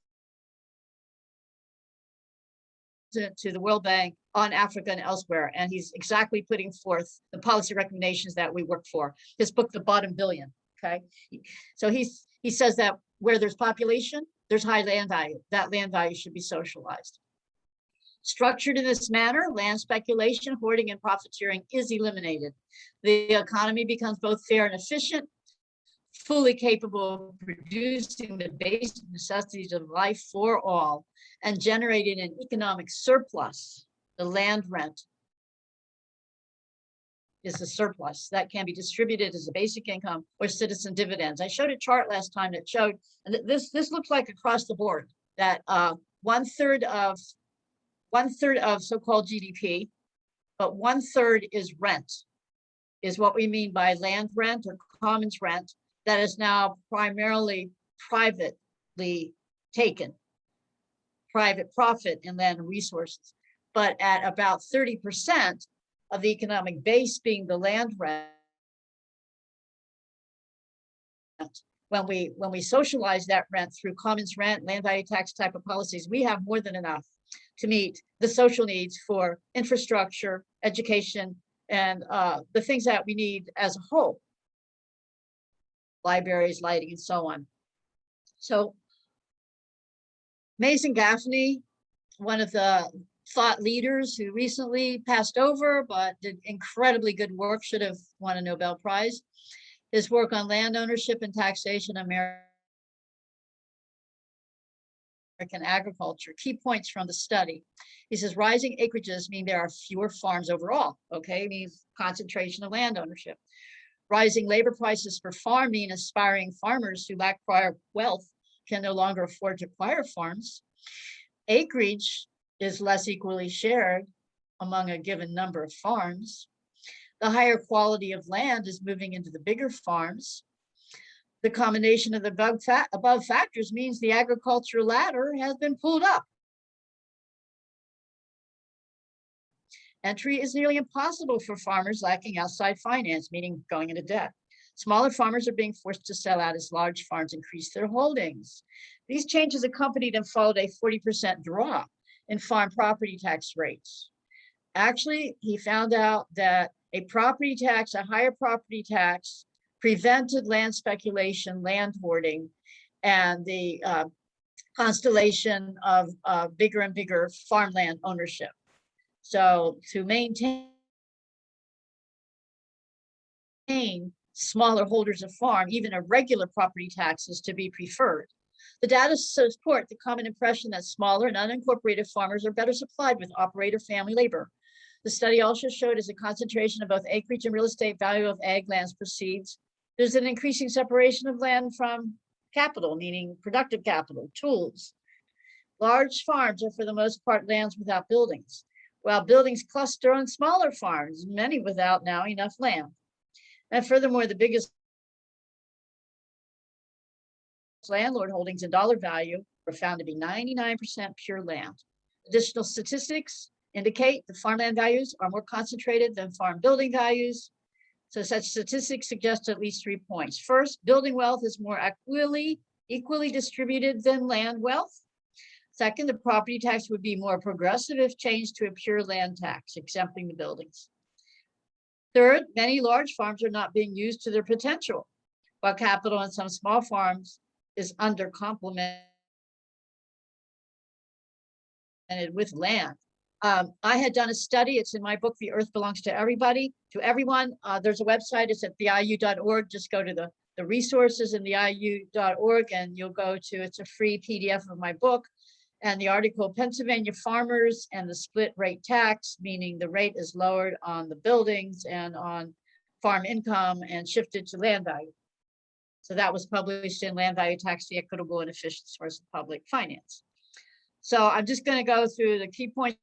to the World Bank on Africa and elsewhere, and he's exactly putting forth the policy recommendations that we work for. His book, The Bottom Billion, okay? So he says that where there's population, there's high land value. That land value should be socialized. Structured in this manner, land speculation, hoarding, and profiteering is eliminated. The economy becomes both fair and efficient, fully capable of producing the basic necessities of life for all, and generating an economic surplus. The land rent is a surplus that can be distributed as a basic income or citizen dividends. I showed a chart last time that showed, and this looks like across the board, that one third of so-called GDP, but 1/3 is rent, is what we mean by land rent or commons rent, that is now primarily privately taken, private profit in land and resources. But at about 30% of the economic base being the land rent, when we socialize that rent through commons rent, land value tax type of policies, we have more than enough. to meet the social needs for infrastructure, education, and the things that we need as a whole, libraries, lighting, and so on. So Mason Gaffney, one of the thought leaders who recently passed over, but did incredibly good work, should have won a Nobel Prize. His work on land ownership and taxation in American agriculture, key points from the study. He says rising acreages mean there are fewer farms overall, okay, means concentration of land ownership. Rising labor prices per farm mean aspiring farmers who lack prior wealth can no longer afford to acquire farms. Acreage is less equally shared among a given number of farms. The higher quality of land is moving into the bigger farms. The combination of the above factors means the agricultural ladder has been pulled up. Entry is nearly impossible for farmers lacking outside finance, meaning going into debt. Smaller farmers are being forced to sell out as large farms increase their holdings. These changes accompanied and followed a 40% drop in farm property tax rates. Actually, he found out that a higher property tax prevented land speculation, land hoarding, and the constellation of bigger and bigger farmland ownership. So to maintain smaller holders of farm, even a regular property tax is to be preferred. The data support the common impression that smaller and unincorporated farmers are better supplied with operator family labor. The study also showed as a concentration of both acreage and real estate value of ag lands proceeds, there's an increasing separation of land from capital, meaning productive capital, tools. Large farms are for the most part lands without buildings, while buildings cluster on smaller farms, many without now enough land. And furthermore, the biggest landlord holdings in dollar value were found to be 99% pure land. Additional statistics indicate the farmland values are more concentrated than farm building values. So such statistics suggest at least 3 points. First, building wealth is more equally distributed than land wealth. Second, the property tax would be more progressive if changed to a pure land tax, exempting the buildings. Third, many large farms are not being used to their potential, while capital in some small farms is under complemented with land. I had done a study, it's in my book, The Earth Belongs to Everybody, to Everyone. There's a website, it's at theiu.org. Just go to the resources in theiu.org and you'll go to, it's a free PDF of my book. And the article, Pennsylvania Farmers and the Split Rate Tax, meaning the rate is lowered on the buildings and on farm income and shifted to land value. So that was published in Land Value Tax, the Equitable and Efficient Source of Public Finance. So I'm just going to go through the key points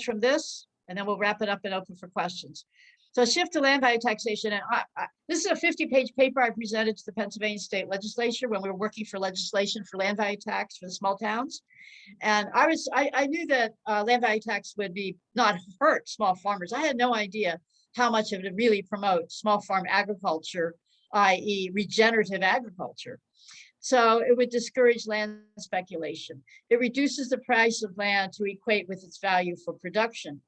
from this, and then we'll wrap it up and open for questions. So shift to land value taxation. And this is a 50-page paper I presented to the Pennsylvania State Legislature when we were working for legislation for land value tax for the small towns. And I knew that land value tax would be not hurt small farmers. I had no idea how much it would really promote small farm agriculture, i.e. regenerative agriculture. So it would discourage land speculation. It reduces the price of land to equate with its value for production.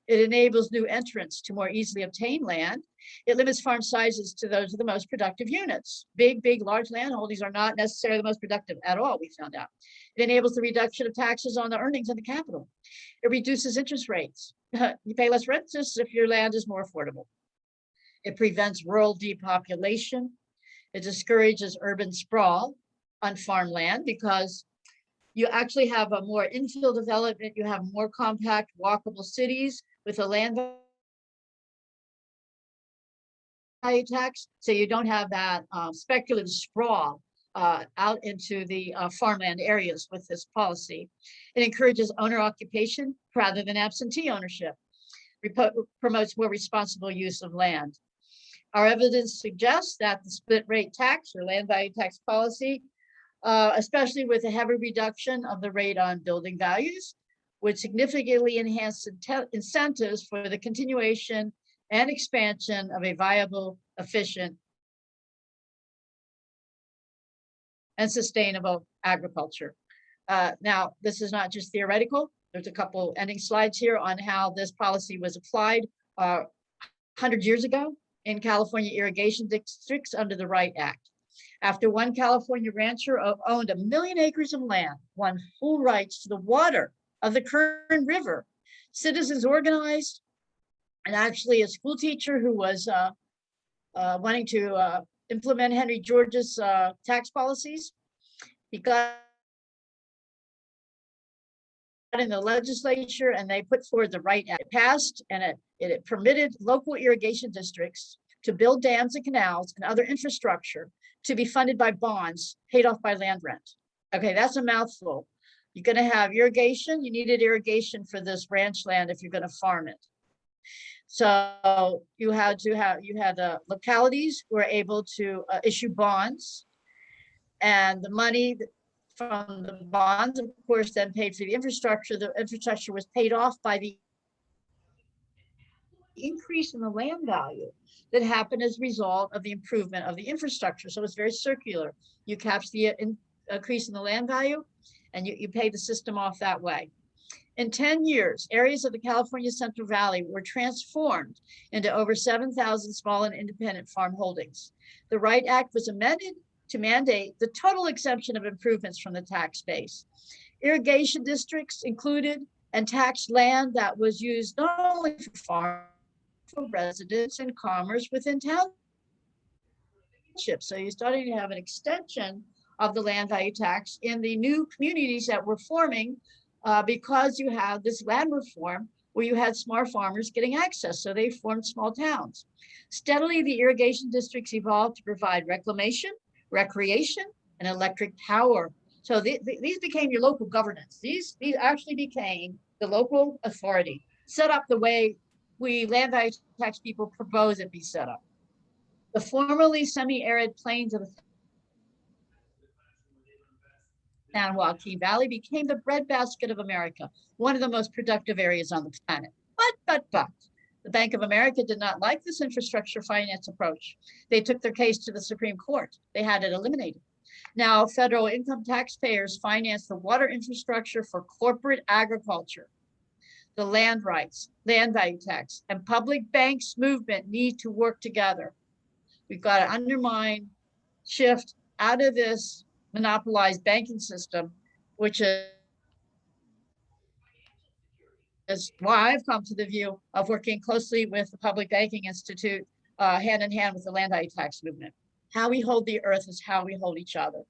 It enables new entrants to more easily obtain land. It limits farm sizes to those of the most productive units. Big, large land holdings are not necessarily the most productive at all, we found out. It enables the reduction of taxes on the earnings and the capital. It reduces interest rates. You pay less rent if your land is more affordable. It prevents rural depopulation. It discourages urban sprawl on farmland because you actually have a more infill development. You have more compact, walkable cities with a land value tax. So you don't have that speculative sprawl out into the farmland areas with this policy. It encourages owner occupation rather than absentee ownership. Promotes more responsible use of land. Our evidence suggests that the split rate tax or land value tax policy, especially with a heavy reduction of the rate on building values, would significantly enhance incentives for the continuation and expansion of a viable, efficient and sustainable agriculture. Now, this is not just theoretical. There's a couple ending slides here on how this policy was applied 100 years ago in California irrigation districts under the Wright Act. After one California rancher owned 1 million acres of land, won full rights to the water of the Kern River, citizens organized, and actually a school teacher who was wanting to implement Henry George's tax policies, he got in the legislature and they put forward the Wright Act. It passed, and it permitted local irrigation districts to build dams and canals and other infrastructure to be funded by bonds paid off by land rent. Okay, that's a mouthful. You're going to have irrigation. You needed irrigation for this ranch land if you're going to farm it. So you had localities who were able to issue bonds, and the money from the bonds, of course, then paid for the infrastructure. The infrastructure was paid off by the increase in the land value that happened as a result of the improvement of the infrastructure. So it's very circular. You capture the increase in the land value, and you pay the system off that way. In 10 years, areas of the California Central Valley were transformed into over 7,000 small and independent farm holdings. The Wright Act was amended to mandate the total exemption of improvements from the tax base. Irrigation districts included and taxed land that was used not only for farm, for residents and commerce within townships. So you're starting to have an extension of the land value tax in the new communities that were forming because you have this land reform where you had smart farmers getting access. So they formed small towns. Steadily, the irrigation districts evolved to provide reclamation, recreation, and electric power. So these became your local governance. These actually became the local authority, set up the way we land value tax people propose it be set up. The formerly semi-arid plains of the San Joaquin Valley became the breadbasket of America, one of the most productive areas on the planet. But, the Bank of America did not like this infrastructure finance approach. They took their case to the Supreme Court. They had it eliminated. Now, federal income taxpayers finance the water infrastructure for corporate agriculture. The land rights, land value tax, and public banks movement need to work together. We've got to undermine, shift out of this monopolized banking system, which is why I've come to the view of working closely with the Public Banking Institute, hand in hand with the land value tax movement. How we hold the earth is how we hold each other.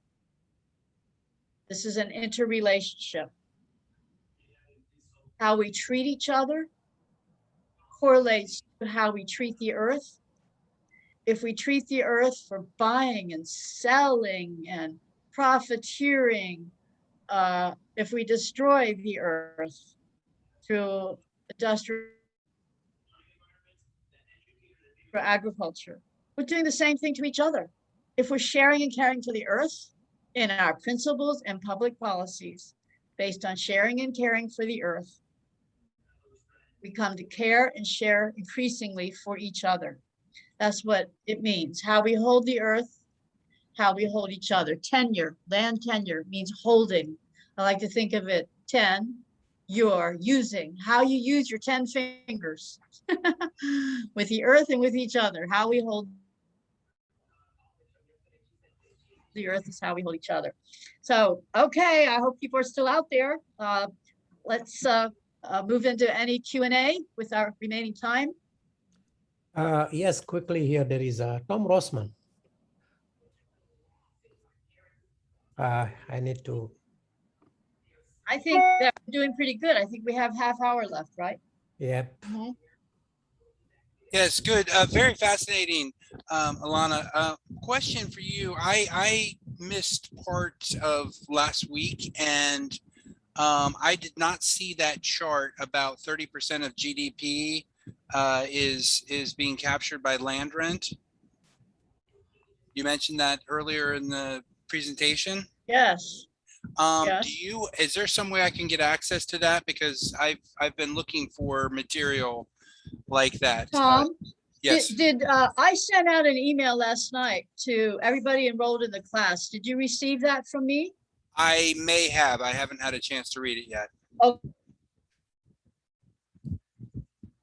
This is an interrelationship. How we treat each other correlates to how we treat the earth. If we treat the earth for buying and selling and profiteering, if we destroy the earth through industrial for agriculture, we're doing the same thing to each other. If we're sharing and caring for the earth in our principles and public policies based on sharing and caring for the earth, we come to care and share increasingly for each other. That's what it means. How we hold the earth, how we hold each other. Tenure, land tenure means holding. I like to think of it 10, you're using, how you use your 10 fingers with the earth and with each other. How we hold the earth is how we hold each other. So, okay, I hope people are still out there. Let's move into any Q&A with our remaining time. Yes, quickly here, there is Tom Rossman. I need to. I think that we're doing pretty good. I think we have half hour left, right? Yeah. Mm-hmm. Yes, good. Very fascinating, Alanna. Question for you. I missed part of last week, and I did not see that chart about 30% of GDP is being captured by land rent. You mentioned that earlier in the presentation. Yes. Yes. Is there some way I can get access to that? Because I've been looking for material like that. Tom, Yes, I sent out an email last night to everybody enrolled in the class. Did you receive that from me? I may have. I haven't had a chance to read it yet.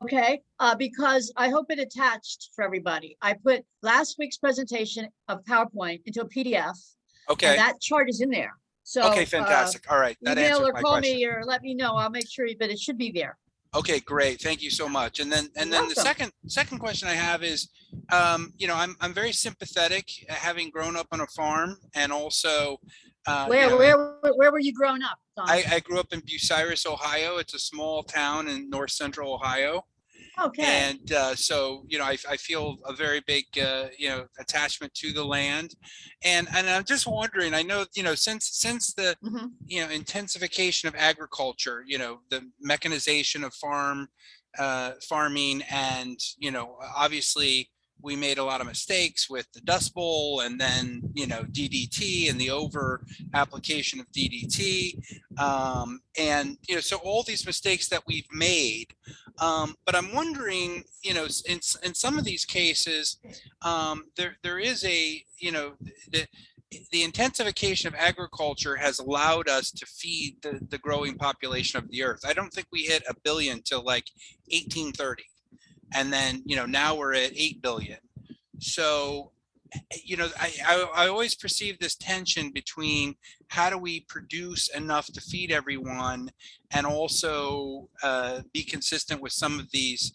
Okay, because I hope it attached for everybody. I put last week's presentation of PowerPoint into a PDF, and Okay. that chart is in there. So Okay, fantastic. All right. That email answers or my call question. me or let me know. I'll make sure, but it should be there. Okay, great. Thank you so much. And then the welcome. second question I have is, you know, I'm very sympathetic, having grown up on a farm, and also, you know, Where were you growing up, Tom? I grew up in Bucyrus, Ohio. It's a small town in north central Ohio. Okay, And so, you know, I feel a very big, you know, attachment to the land. And I'm just wondering, I know, you know, since the, Mhm. you know, intensification of agriculture, you know, the mechanization of farming, and, you know, obviously we made a lot of mistakes with the Dust Bowl, and then, you know, DDT and the over application of DDT. And, you know, so all these mistakes that we've made, but I'm wondering, you know, in some of these cases, there is a, you know, the intensification of agriculture has allowed us to feed the growing population of the earth. I don't think we hit 1 billion till like 1830. And then, you know, now we're at 8 billion. So, you know, I always perceive this tension between how do we produce enough to feed everyone, and also be consistent with some of these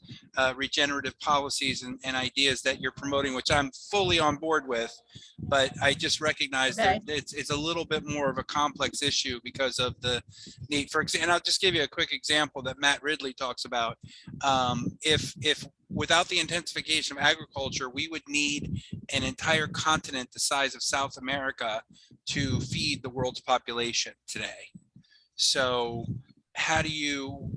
regenerative policies and ideas that you're promoting, which I'm fully on board with. But I just recognize that it's a little bit more of a complex issue because of the need for example. And I'll just give you a quick example that Matt Ridley talks about. If without the intensification of agriculture, we would need an entire continent the size of South America to feed the world's population today. So how do you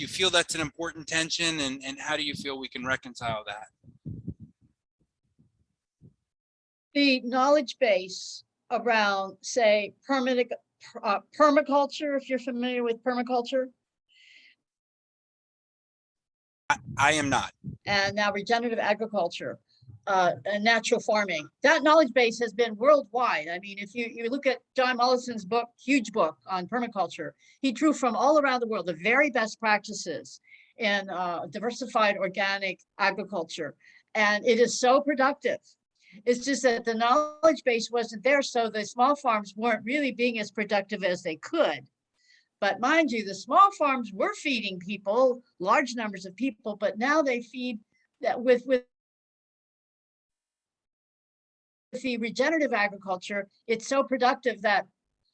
feel that's an important tension, and how do you feel we can reconcile that? The knowledge base around, say, permaculture, if you're familiar with permaculture. I am not. And now regenerative agriculture, and natural farming. That knowledge base has been worldwide. I mean, if you look at John Mollison's book, huge book on permaculture, he drew from all around the world the very best practices in diversified organic agriculture. And it is so productive. It's just that the knowledge base wasn't there, so the small farms weren't really being as productive as they could. But mind you, the small farms were feeding people, large numbers of people, but now they feed that with the regenerative agriculture, it's so productive that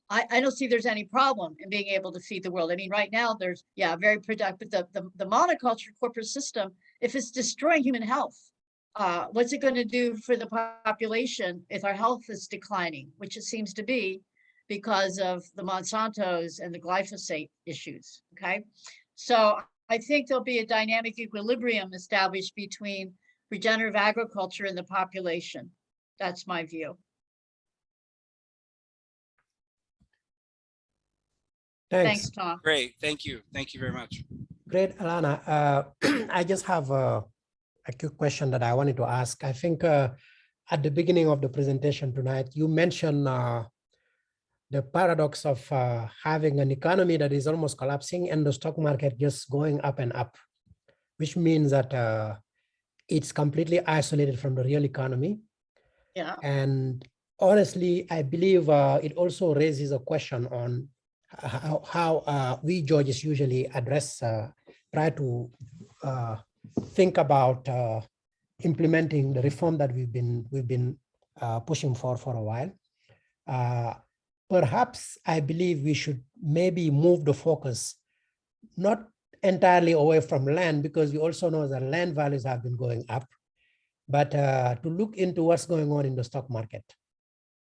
I don't see there's any problem in being able to feed the world. I mean, right now there's, very productive. The monoculture corporate system, if it's destroying human health, what's it going to do for the population if our health is declining, which it seems to be because of the Monsantos and the glyphosate issues, okay? So I think there'll be a dynamic equilibrium established between regenerative agriculture and the population. That's my view. Thanks, Tom. Great. Thank you. Thank you very much. Great, Alanna. I just have a quick question that I wanted to ask. I think at the beginning of the presentation tonight, you mentioned the paradox of having an economy that is almost collapsing and the stock market just going up and up, which means that it's completely isolated from the real economy. Yeah. And honestly, I believe it also raises a question on how we judges usually address, try to think about implementing the reform that we've been pushing for a while. Perhaps I believe we should maybe move the focus not entirely away from land, because we also know that land values have been going up, but to look into what's going on in the stock market.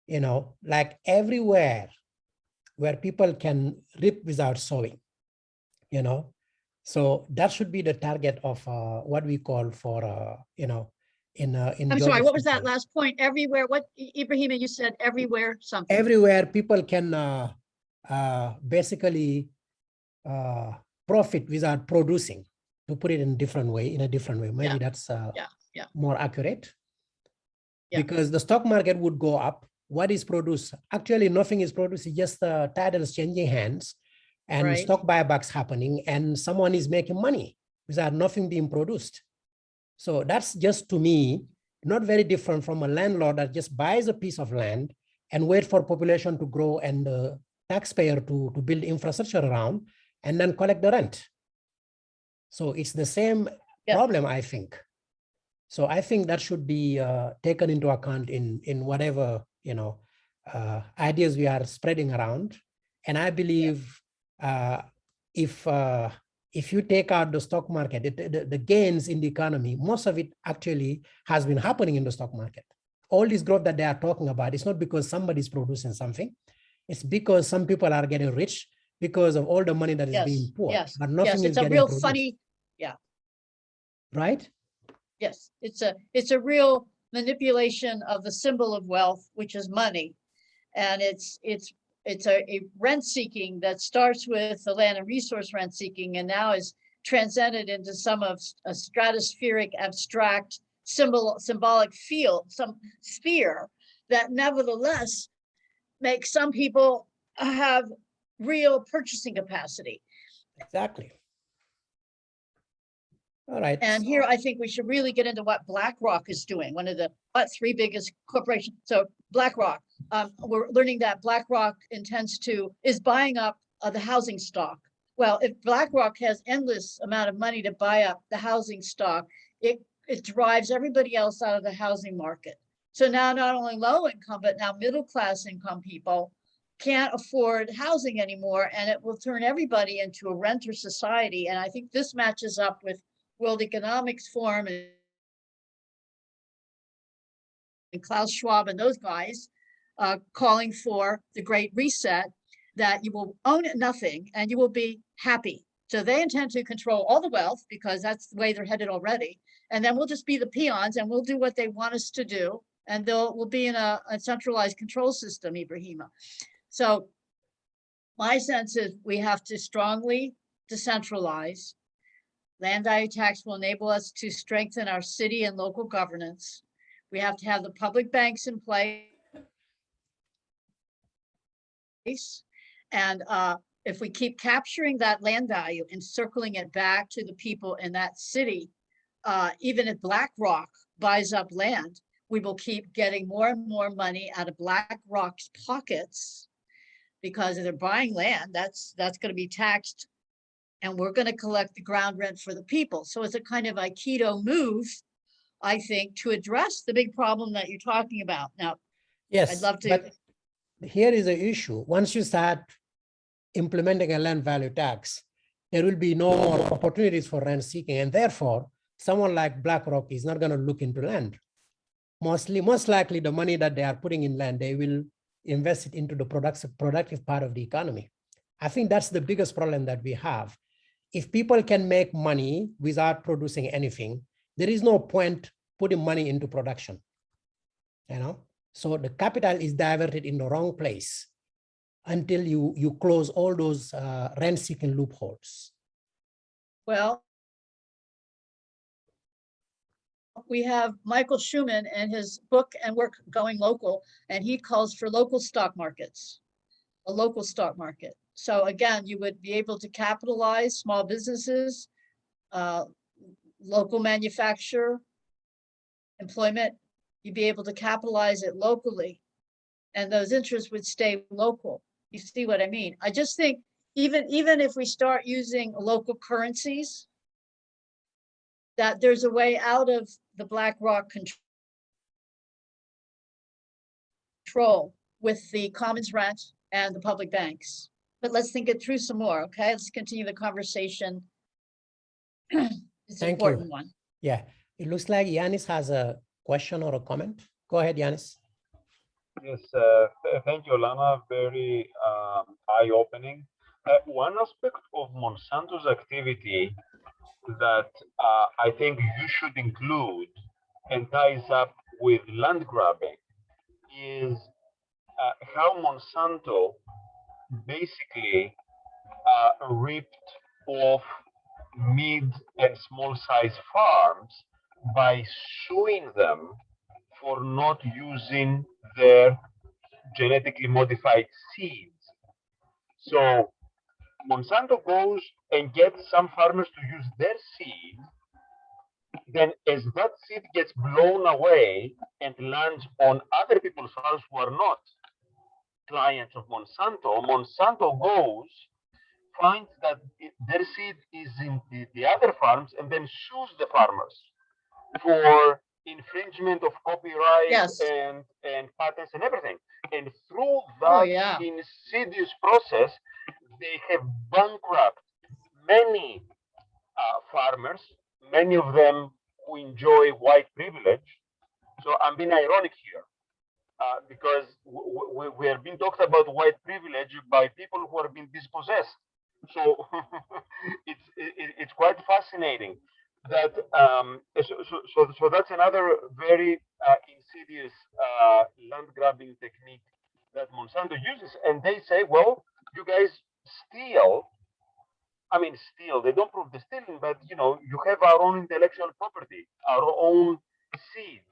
You know, like everywhere where people can reap without sowing, you know. So that should be the target of what we call for, you know, in I'm sorry, what was that last point? Everywhere, what, Ibrahima, you said everywhere something. Everywhere people can basically profit without producing. to put it in a different way. Maybe that's more accurate. Because the stock market would go up. What is produced? Actually, nothing is produced. It's just the titles changing hands and stock buybacks happening, and someone is making money without nothing being produced. So that's just, to me, not very different from a landlord that just buys a piece of land and wait for population to grow and the taxpayer to build infrastructure around and then collect the rent. So it's the same problem, I think. So I think that should be taken into account in whatever, ideas we are spreading around. And I believe if you take out the stock market, the gains in the economy, most of it actually has been happening in the stock market. All this growth that they are talking about, it's not because somebody's producing something. It's because some people are getting rich because of all the money that is being poured. But nothing is getting produced. Funny, right? Yes, it's a real manipulation of the symbol of wealth, which is money. And it's a rent seeking that starts with the land and resource rent seeking and now is transcended into some of a stratospheric, abstract, symbolic field, some sphere that nevertheless makes some people have real purchasing capacity. Exactly. All right. And here I think we should really get into what BlackRock is doing, one of the three biggest corporations. So BlackRock, we're learning that BlackRock is buying up the housing stock. Well, if BlackRock has endless amount of money to buy up the housing stock, it drives everybody else out of the housing market. So now not only low income, but now middle class income people can't afford housing anymore, and it will turn everybody into a renter society. And I think this matches up with World Economics Forum and Klaus Schwab and those guys calling for the Great Reset, that you will own nothing and you will be happy. So they intend to control all the wealth because that's the way they're headed already. And then we'll just be the peons and we'll do what they want us to do. And we'll be in a centralized control system, Ibrahima. So my sense is we have to strongly decentralize. Land value tax will enable us to strengthen our city and local governance. We have to have the public banks in place. And if we keep capturing that land value and circling it back to the people in that city, even if BlackRock buys up land, we will keep getting more and more money out of BlackRock's pockets, because if they're buying land, that's going to be taxed, and we're going to collect the ground rent for the people. So it's a kind of Aikido move, I think, to address the big problem that you're talking about. Now, yes, I'd love to. But here is the issue. Once you start implementing a land value tax, there will be no more opportunities for rent seeking, and therefore, someone like BlackRock is not going to look into land. Most likely, the money that they are putting in land, they will invest it into the productive part of the economy. I think that's the biggest problem that we have. If people can make money without producing anything, there is no point putting money into production. So the capital is diverted in the wrong place until you close all those rent-seeking loopholes. Well, we have Michael Schuman and his book and work, Going Local, and he calls for local stock markets, a local stock market. So again, you would be able to capitalize small businesses, local manufacture, employment. You'd be able to capitalize it locally, and those interests would stay local. You see what I mean? I just think even if we start using local currencies, that there's a way out of the BlackRock control with the commons rent and the public banks. But let's think it through some more, okay? Let's continue the conversation. It's an important one. Yeah, it looks like Yanis has a question or a comment. Go ahead, Yanis. Yes, thank you, Alanna. Very eye-opening. One aspect of Monsanto's activity that I think you should include and ties up with land grabbing is how Monsanto basically ripped off mid and small size farms by suing them for not using their genetically modified seeds. So Monsanto goes and gets some farmers to use their seed. Then as that seed gets blown away and lands on other people's farms who are not clients of Monsanto, Monsanto goes, finds that their seed is in the other farms and then sues the farmers for infringement of copyright Yes. and patents and everything. And through that insidious process, they have bankrupted many farmers, many of them who enjoy white privilege. So I'm being ironic here because we are being talked about white privilege by people who are being dispossessed. So it's quite fascinating that so that's another very insidious land grabbing technique that Monsanto uses, and they say, well, you guys steal. I mean, steal. They don't prove the stealing, but you know, you have our own intellectual property, our own seeds.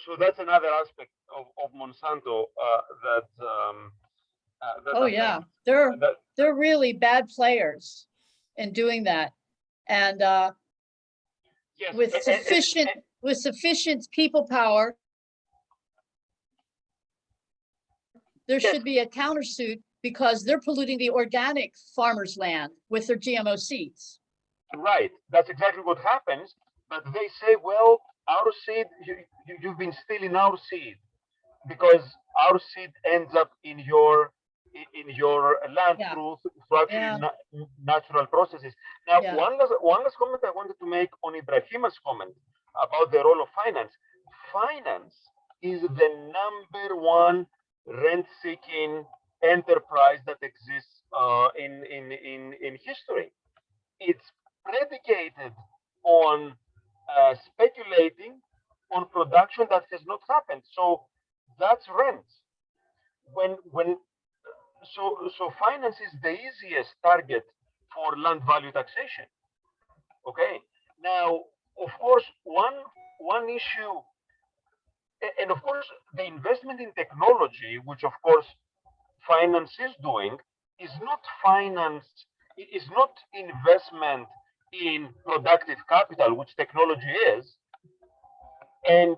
So that's another aspect of Monsanto that. Oh yeah, they're really bad players in doing that, and yes, with sufficient people power, there should be a countersuit because they're polluting the organic farmers' land with their GMO seeds. Right, that's exactly what happens. But they say, well, our seed, you've been stealing our seed because our seed ends up in your land through actually natural processes. Now, one last comment I wanted to make on Ibrahima's comment about the role of finance. Finance is the #1 rent-seeking enterprise that exists in history. It's predicated on speculating on production that has not happened. So that's rent. So finance is the easiest target for land value taxation. Okay. Now, of course, one issue, and of course, the investment in technology, which of course finance is doing, is not investment in productive capital, which technology is. And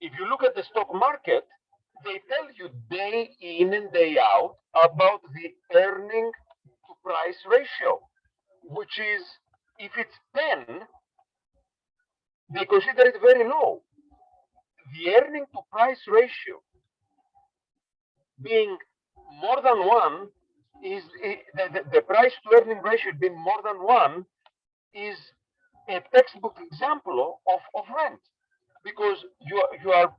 if you look at the stock market, they tell you day in and day out about the earning to price ratio, which is, if it's 10, they consider it very low. The earning to price ratio being more than 1 is the price to earning ratio being more than 1 is a textbook example of rent, because you are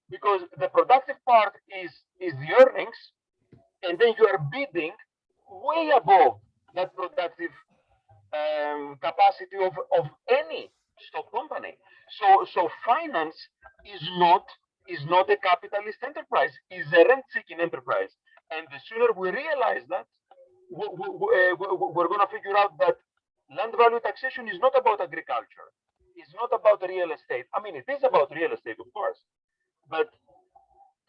because the productive part is the earnings, and then you are bidding way above that productive capacity of any stock company. So finance is not a capitalist enterprise, is a rent-seeking enterprise. And the sooner we realize that, we're going to figure out that land value taxation is not about agriculture. It's not about real estate. I mean, it is about real estate, of course, but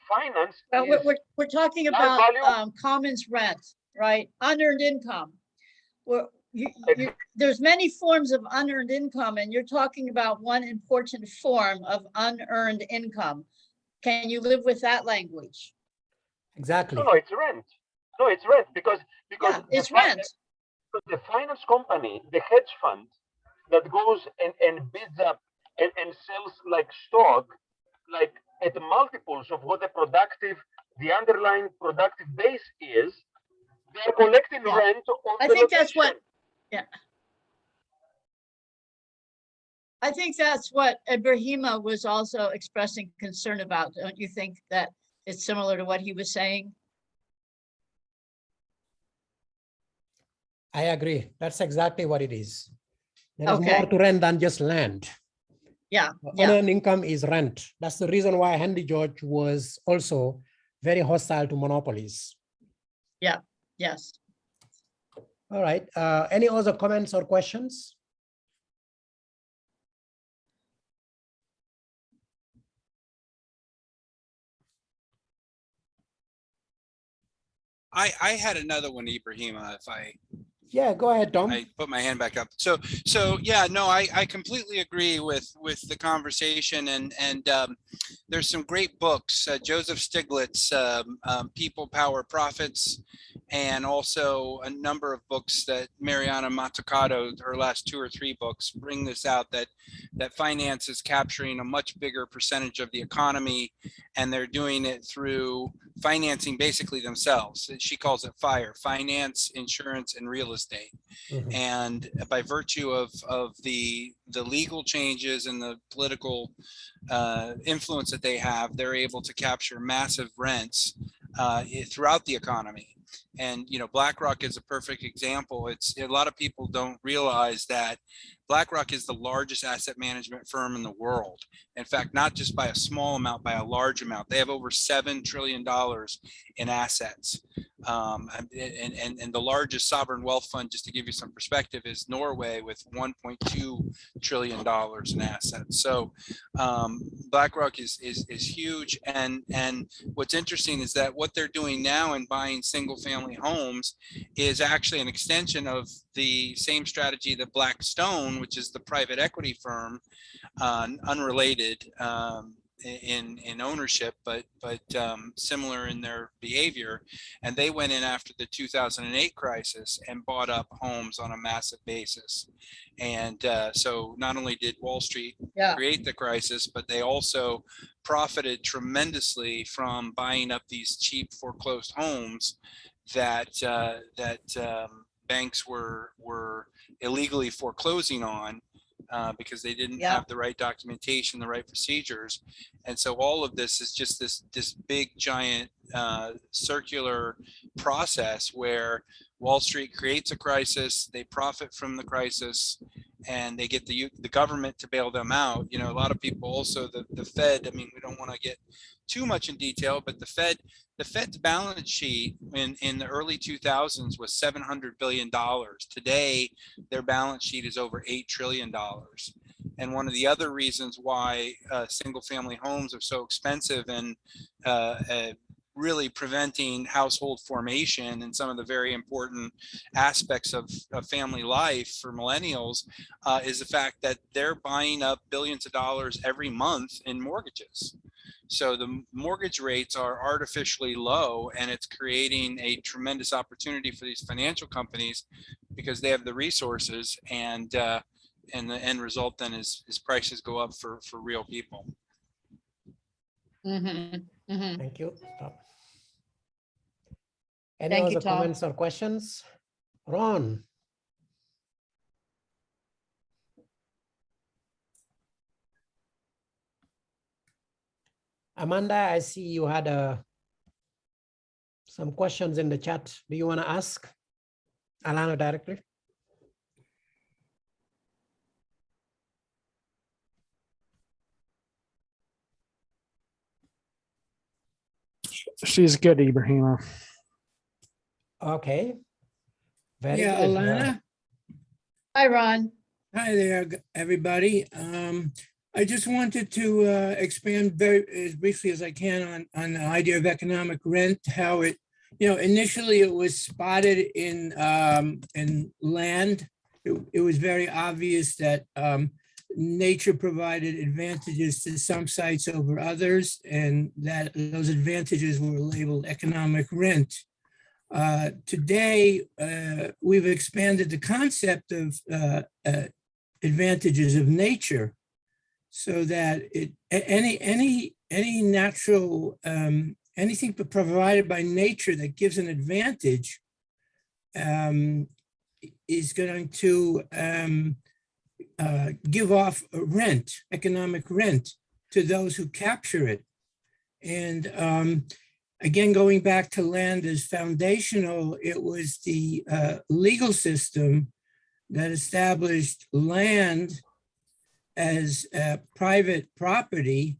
finance. We're talking about commons rent, right? Unearned income. There's many forms of unearned income, and you're talking about one important form of unearned income. Can you live with that language? Exactly. No, it's rent. No, it's rent because it's rent. The finance company, the hedge fund that goes and bids up and sells like stock, like at multiples of what the underlying productive base is, they're collecting rent on I think that's what, I think that's what Ibrahima was also expressing concern about. Don't you think that it's similar to what he was saying? I agree. That's exactly what it is. There is more to rent than just land. Unearned income is rent. That's the reason why Henry George was also very hostile to monopolies. Yes. All right. Any other comments or questions? I had another one, Ibrahima, if Yeah, go ahead, Tom. I put my hand back up. So yeah, no, I completely agree with the conversation, and there's some great books. Joseph Stiglitz, People, Power, Profits, and also a number of books that Mariana Mazzucato, her last 2 or 3 books, bring this out, that finance is capturing a much bigger percentage of the economy, and they're doing it through financing basically themselves. She calls it FIRE: finance, insurance, and real estate. Mhm. And by virtue of the legal changes and the political influence that they have, they're able to capture massive rents throughout the economy. And BlackRock is a perfect example. It's a lot of people don't realize that BlackRock is the largest asset management firm in the world. In fact, not just by a small amount, by a large amount. They have over $7 trillion in assets. And the largest sovereign wealth fund, just to give you some perspective, is Norway with $1.2 trillion in assets. So BlackRock is huge. And what's interesting is that what they're doing now in buying single family homes is actually an extension of the same strategy that Blackstone, which is the private equity firm, unrelated in ownership, but similar in their behavior. And they went in after the 2008 crisis and bought up homes on a massive basis. And so not only did Wall Street create the crisis, but they also profited tremendously from buying up these cheap foreclosed homes that banks were illegally foreclosing on because they didn't have the right documentation, the right procedures. And so all of this is just this big giant circular process where Wall Street creates a crisis, they profit from the crisis, and they get the government to bail them out. A lot of people also, the Fed, I mean, we don't want to get too much in detail, but the Fed's balance sheet in the early 2000s was $700 billion. Today, their balance sheet is over $8 trillion. And one of the other reasons why single family homes are so expensive and really preventing household formation and some of the very important aspects of family life for millennials is the fact that they're buying up billions of dollars every month in mortgages. So the mortgage rates are artificially low, and it's creating a tremendous opportunity for these financial companies because they have the resources, and the end result then is prices go up for real people. Mm-hmm. Mm-hmm. Thank you. Stop. Any other comments or questions? Ron. Amanda, I see you had some questions in the chat. Do you want to ask Alanna directly? She's good, Ibrahima. Okay. Very good. Alanna. Hi, Ron. Hi there, everybody. I just wanted to expand very as briefly as I can on the idea of economic rent, how it, initially it was spotted in land. It was very obvious that nature provided advantages to some sites over others, and that those advantages were labeled economic rent. Today, we've expanded the concept of advantages of nature, so that any natural anything provided by nature that gives an advantage is going to give off rent, economic rent, to those who capture it. And again, going back to land as foundational, it was the legal system that established land as private property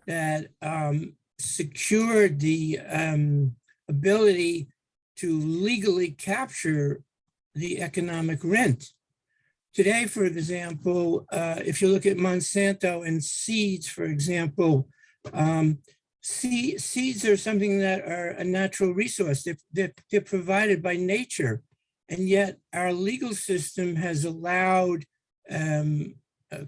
that secured the ability to legally capture the economic rent. Today, for example, if you look at Monsanto and seeds, for example, seeds are something that are a natural resource. They're provided by nature. And yet our legal system has allowed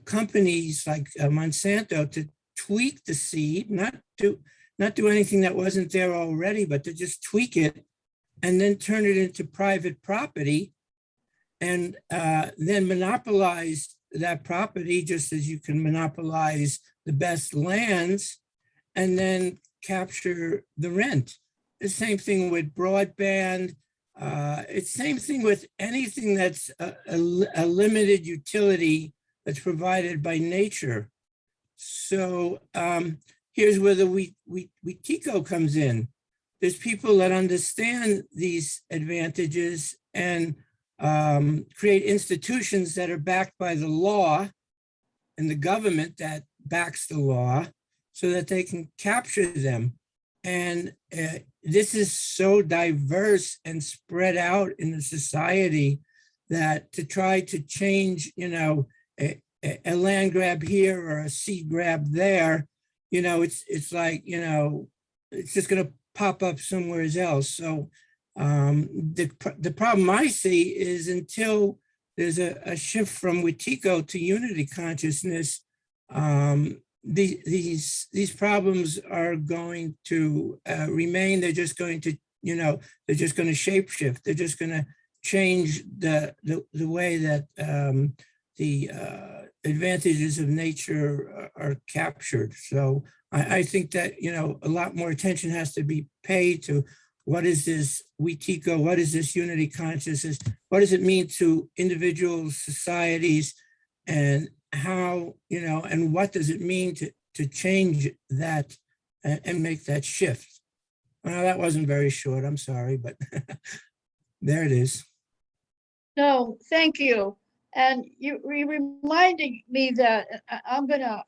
companies like Monsanto to tweak the seed, not do anything that wasn't there already, but to just tweak it and then turn it into private property and then monopolize that property just as you can monopolize the best lands and then capture the rent. The same thing with broadband. It's same thing with anything that's a limited utility that's provided by nature. So here's where the WITICO comes in. There's people that understand these advantages and create institutions that are backed by the law and the government that backs the law so that they can capture them. And this is so diverse and spread out in the society that to try to change, a land grab here or a seed grab there, it's like, it's just going to pop up somewhere else. So the problem I see is until there's a shift from WITICO to unity consciousness, these problems are going to remain. They're just going to, they're just going to shapeshift. They're just going to change the way that the advantages of nature are captured. So I think that, a lot more attention has to be paid to what is this WITICO, what is this unity consciousness, what does it mean to individuals, societies, and how, and what does it mean to change that and make that shift? Well, that wasn't very short, I'm sorry, but there it is. No, thank you. And you reminded me that I'm gonna,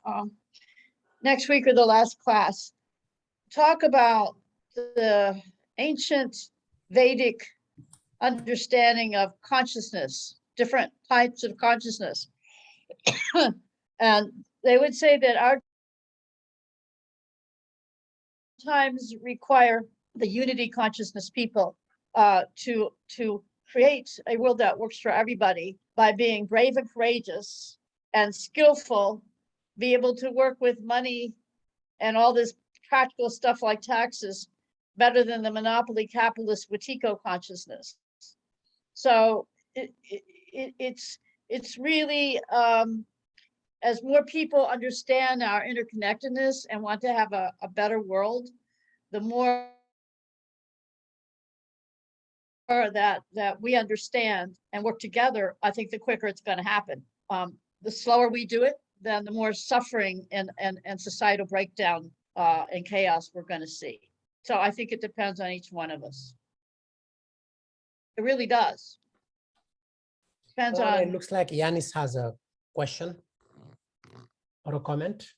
next week or the last class, talk about the ancient Vedic understanding of consciousness, different types of consciousness. And they would say that our times require the unity consciousness people to create a world that works for everybody by being brave and courageous and skillful, be able to work with money and all this practical stuff like taxes better than the monopoly capitalist WITICO consciousness. So it's really, as more people understand our interconnectedness and want to have a better world, the more that we understand and work together, I think the quicker it's going to happen. The slower we do it, then the more suffering and societal breakdown and chaos we're going to see. So I think it depends on each one of us. It really does. Depends on. It looks like Yanis has a question or a comment.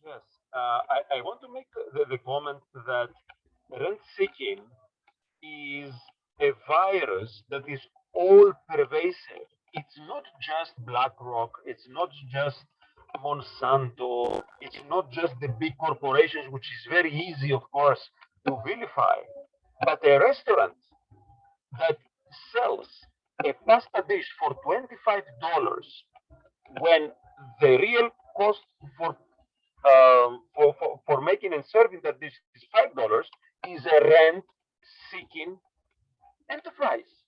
Yes, I want to make the comment that rent-seeking is a virus that is all pervasive. It's not just BlackRock, it's not just Monsanto, it's not just the big corporations, which is very easy, of course, to vilify, but a restaurant that sells a pasta dish for $25 when the real cost for making and serving that dish is $5 is a rent-seeking enterprise.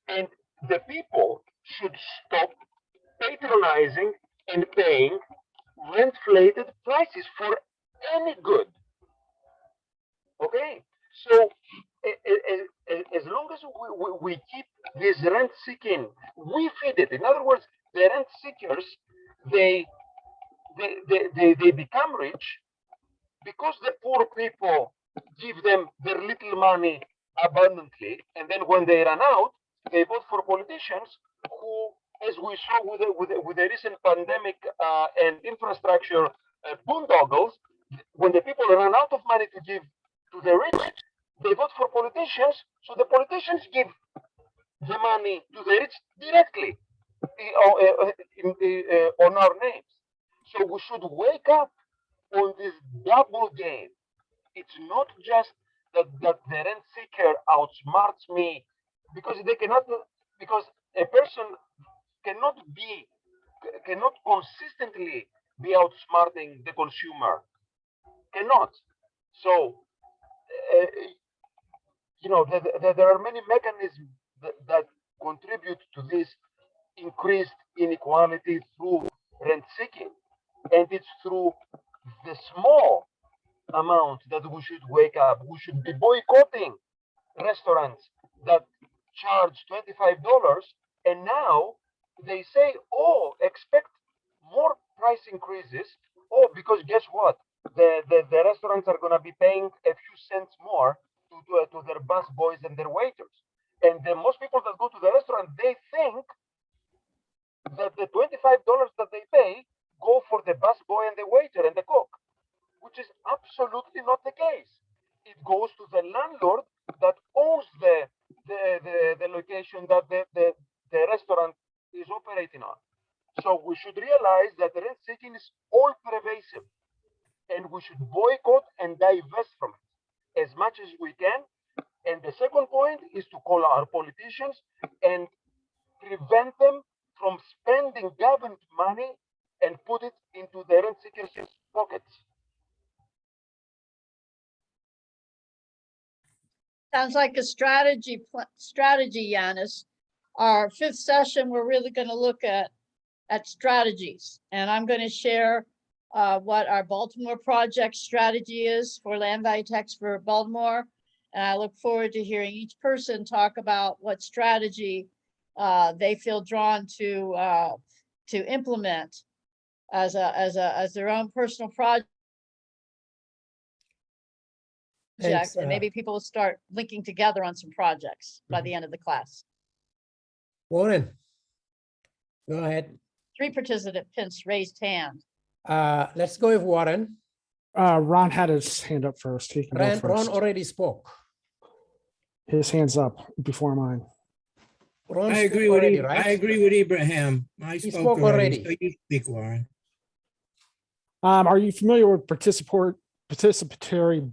And the people should stop patronizing and paying rent-inflated prices for any good. Okay, so as long as we keep this rent-seeking, we feed it. In other words, the rent seekers, they become rich because the poor people give them their little money abundantly, and then when they run out, they vote for politicians who, as we saw with the recent pandemic and infrastructure boondoggles, when the people run out of money to give to the rich, they vote for politicians, so the politicians give the money to the rich directly on our names. So we should wake up on this double game. It's not just that the rent seeker outsmarts me because they cannot, because a person cannot consistently be outsmarting the consumer. Cannot. So, there are many mechanisms that contribute to this increased inequality through rent seeking. And it's through the small amount that we should wake up. We should be boycotting restaurants that charge $25, and now they say, oh, expect more price increases. Oh, because guess what? The restaurants are going to be paying a few cents more to their bus boys and their waiters. And the most people that go to the restaurant, they think that the $25 that they pay go for the bus boy and the waiter and the cook, which is absolutely not the case. It goes to the landlord that owns the location that the restaurant is operating on. So we should realize that rent seeking is all pervasive, and we should boycott and divest from it as much as we can. And the second point is to call our politicians and prevent them from spending government money and put it into the rent seekers' pockets. Sounds like a strategy, Yanis. Our fifth session, we're really going to look at strategies, and I'm going to share what our Baltimore project strategy is for land value tax for Baltimore. And I look forward to hearing each person talk about what strategy they feel drawn to implement as their own personal project. Thanks, and maybe people will start linking together on some projects by the end of the class. Warren, go ahead. 3 participants raised hand. Let's go with Warren. Ron had his hand up first. He can go first. Ron already spoke. His hand's up before mine. Ron I agree spoke with already, right? I agree with Ibrahim. I He spoke spoke already. So you speak, Warren. Are you familiar with participatory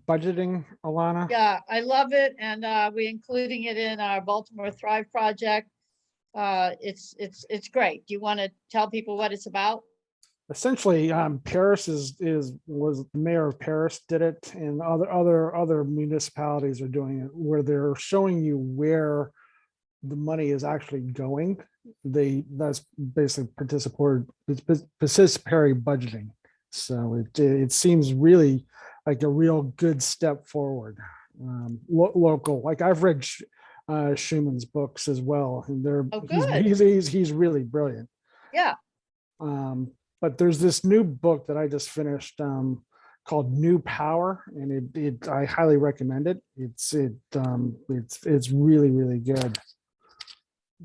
budgeting, Alanna? Yeah, I love it, and we're including it in our Baltimore Thrive project. It's great. Do you want to tell people what it's about? Essentially, Paris was the mayor of Paris did it, and other municipalities are doing it, where they're showing you where the money is actually going. That's basically participatory budgeting. So it seems really like a real good step forward. Local, like I've read Schumann's books as well, and he's really brilliant. Yeah. But there's this new book that I just finished called New Power, and I highly recommend it. It's really, really good.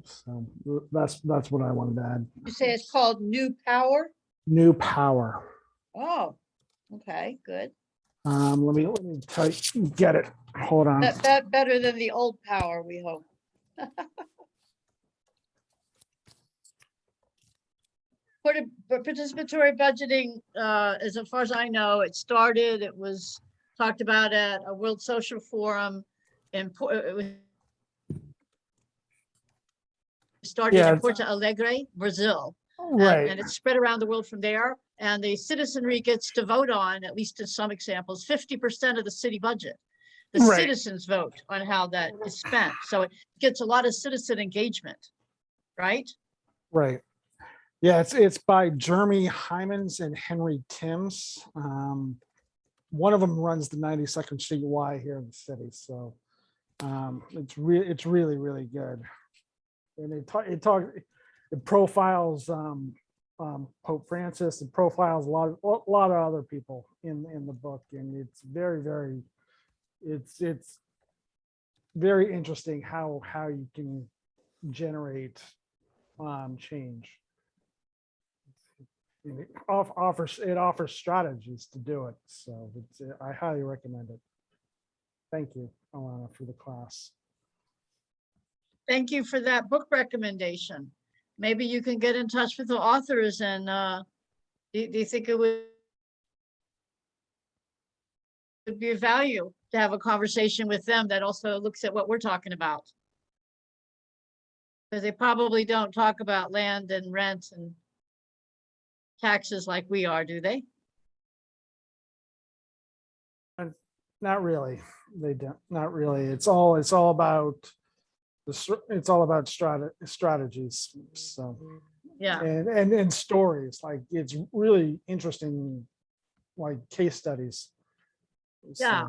So that's what I wanted to add. You say it's called New Power? New Power. Oh, okay, good. Let me try get it. Hold on. That better than the old power, we hope. Participatory budgeting, as far as I know, it was talked about at a World Social Forum, and it started in Porto Alegre, Brazil. Right. And it's spread around the world from there. And the citizenry gets to vote on, at least in some examples, 50% of the city budget. The citizens vote on how that is spent. So it gets a lot of citizen engagement, right? Right. Yeah, it's by Jeremy Hymans and Henry Timms. One of them runs the 92nd Street Y here in the city. So it's really, really good. And it profiles Pope Francis, it profiles a lot of other people in the book, and it's very it's very interesting how you can generate change. It offers strategies to do it, so I highly recommend it. Thank you, Alanna, for the class. thank you for that book recommendation. Maybe you can get in touch with the authors and do you think it would be of value to have a conversation with them that also looks at what we're talking about? Because they probably don't talk about land and rent and taxes like we are, do they? Not really. They don't. Not really. It's all about strategies. So Yeah. and stories. Like it's really interesting, like case studies. Yeah.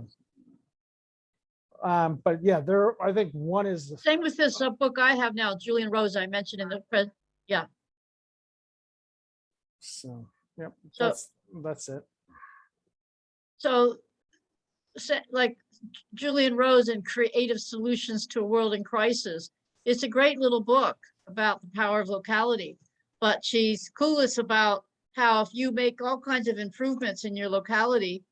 So, but yeah, I think one is the Same with this book I have now, Julian Rose, I mentioned in the yeah. So yep, So that's it. So like Julian Rose and Creative Solutions to a World in Crisis. It's a great little book about the power of locality, but she's clueless about how if you make all kinds of improvements in your locality,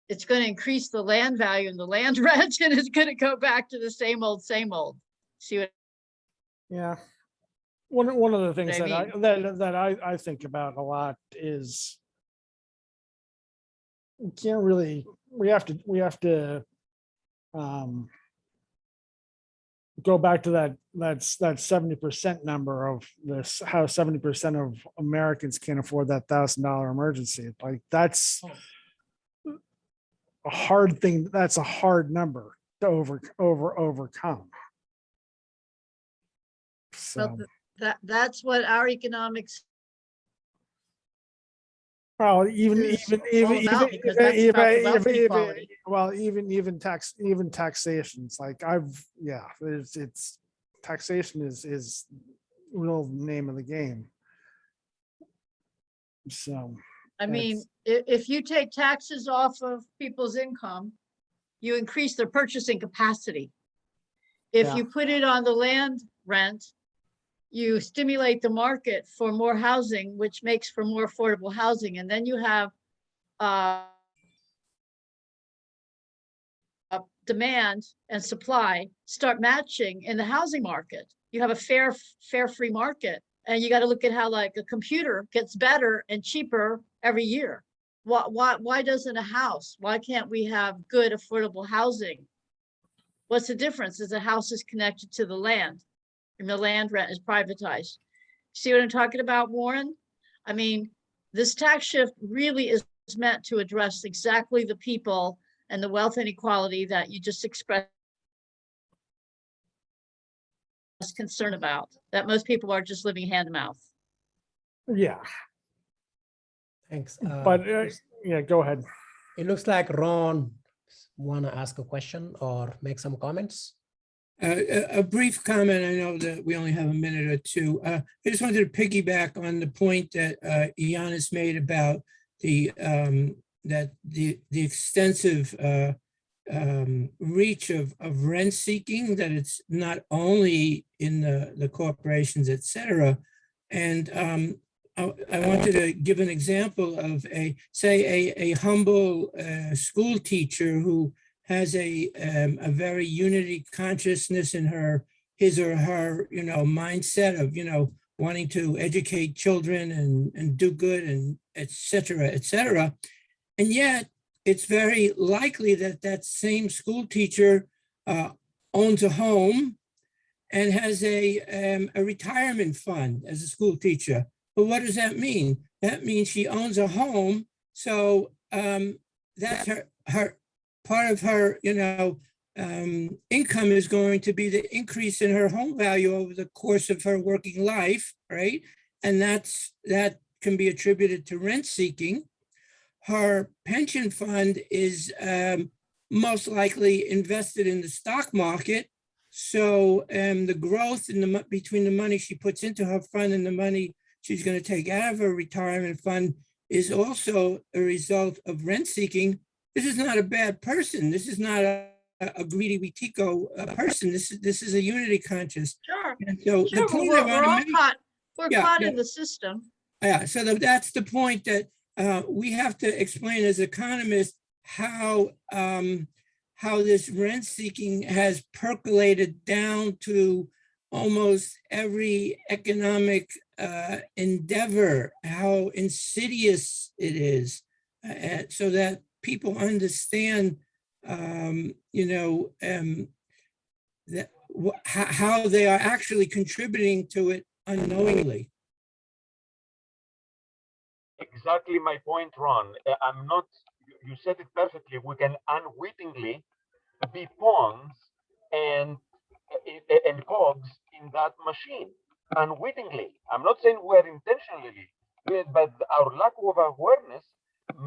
it's going to increase the land value and the land rent, and it's going to go back to the same old, same old. See what? Yeah. One of the things I that I think about a lot is we have to go back to that 70% number of this, how 70% of Americans can't afford that $1,000 emergency. Like that's a hard thing. That's a hard number to overcome. So. Well, that's what our economics. Well, even taxations, like it's taxation is real name of the game. So I mean, if you take taxes off of people's income, you increase their purchasing capacity. If you put it on the land rent, you stimulate the market for more housing, which makes for more affordable housing. And then you have demand and supply start matching in the housing market. You have a fair free market. And you got to look at how like a computer gets better and cheaper every year. Why doesn't a house? Why can't we have good affordable housing? What's the difference? Is the house is connected to the land and the land rent is privatized. See what I'm talking about, Warren? I mean, this tax shift really is meant to address exactly the people and the wealth inequality that you just expressed concern about, that most people are just living hand to mouth. Yeah. Thanks. But yeah, go ahead. It looks like Ron want to ask a question or make some comments. A brief comment. I know that we only have a minute or two. I just wanted to piggyback on the point that Giannis made about the extensive reach of rent seeking, that it's not only in the corporations, et cetera. And I wanted to give an example of a humble school teacher who has a very unity consciousness in his or her, mindset of, wanting to educate children and do good and et cetera, et cetera. And yet it's very likely that that same school teacher owns a home and has a retirement fund as a school teacher. But what does that mean? That means she owns a home. So that's her part of her, income is going to be the increase in her home value over the course of her working life, right? And that can be attributed to rent seeking. Her pension fund is most likely invested in the stock market. So the growth in between the money she puts into her fund and the money she's going to take out of her retirement fund is also a result of rent seeking. This is not a bad person. This is not a greedy Wetiko person. This is a unity conscious. Sure. And so sure. the point We're all caught. We're caught in the system. Yeah. So that's the point that we have to explain as economists how how this rent seeking has percolated down to almost every economic endeavor, how insidious it is, so that people understand, that how they are actually contributing to it unknowingly. Exactly my point, Ron. I'm not, you said it perfectly. We can unwittingly be pawns and cogs in that machine. Unwittingly. I'm not saying we're intentionally, but our lack of awareness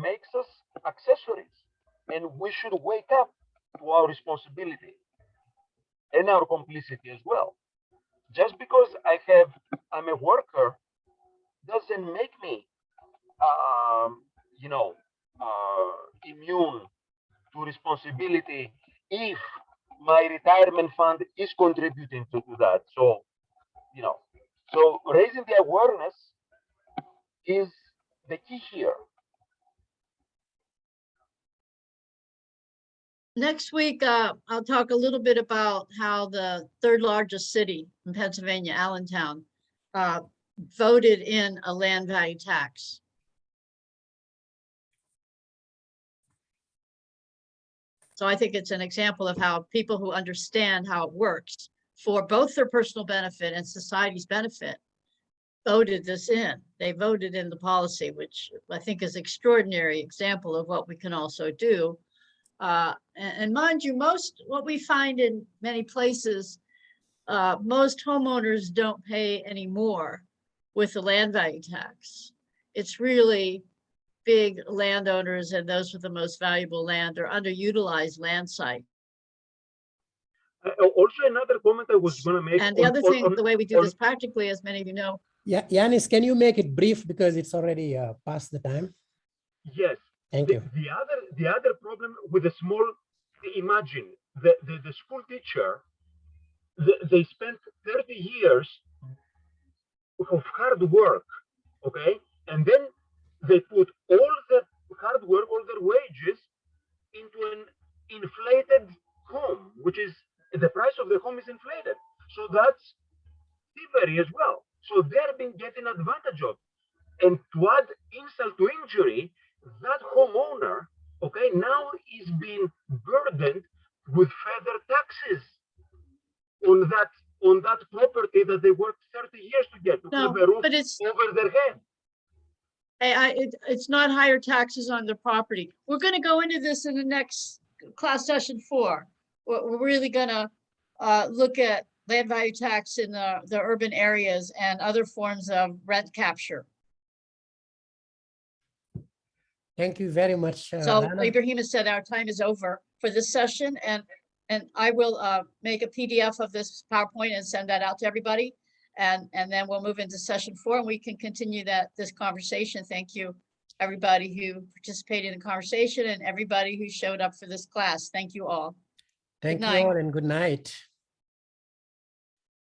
makes us accessories. And we should wake up to our responsibility and our complicity as well. Just because I'm a worker doesn't make me immune to responsibility if my retirement fund is contributing to that. So, so raising the awareness is the key here. Next week, I'll talk a little bit about how the third largest city in Pennsylvania, Allentown, voted in a land value tax. So I think it's an example of how people who understand how it works for both their personal benefit and society's benefit voted this in. They voted in the policy, which I think is an extraordinary example of what we can also do. And mind you, what we find in many places, most homeowners don't pay any more with the land value tax. It's really big landowners and those with the most valuable land or underutilized land site. Also, another comment I was going to make. And the other thing, the way we do this practically, as many of you know. Yeah, Yanis, can you make it brief because it's already past the time? Yes. Thank you. The other problem with a small, imagine the school teacher, they spent 30 years of hard work, okay? And then they put all the hard work, all their wages into an inflated home, which is the price of the home is inflated. So that's thievery as well. So they're being getting advantage of. And to add insult to injury, that homeowner, okay, now is being burdened with further taxes on that property that they worked 30 years to get, to have a roof but it's over their head. It's not higher taxes on the property. We're going to go into this in the next class session 4. We're really going to look at land value tax in the urban areas and other forms of rent capture. Thank you very much. So Alanna. Ibrahim has said our time is over for this session, and I will make a PDF of this PowerPoint and send that out to everybody. And then we'll move into session 4 and we can continue this conversation. Thank you, everybody who participated in the conversation and everybody who showed up for this class. Thank you all. Thank you all and good night.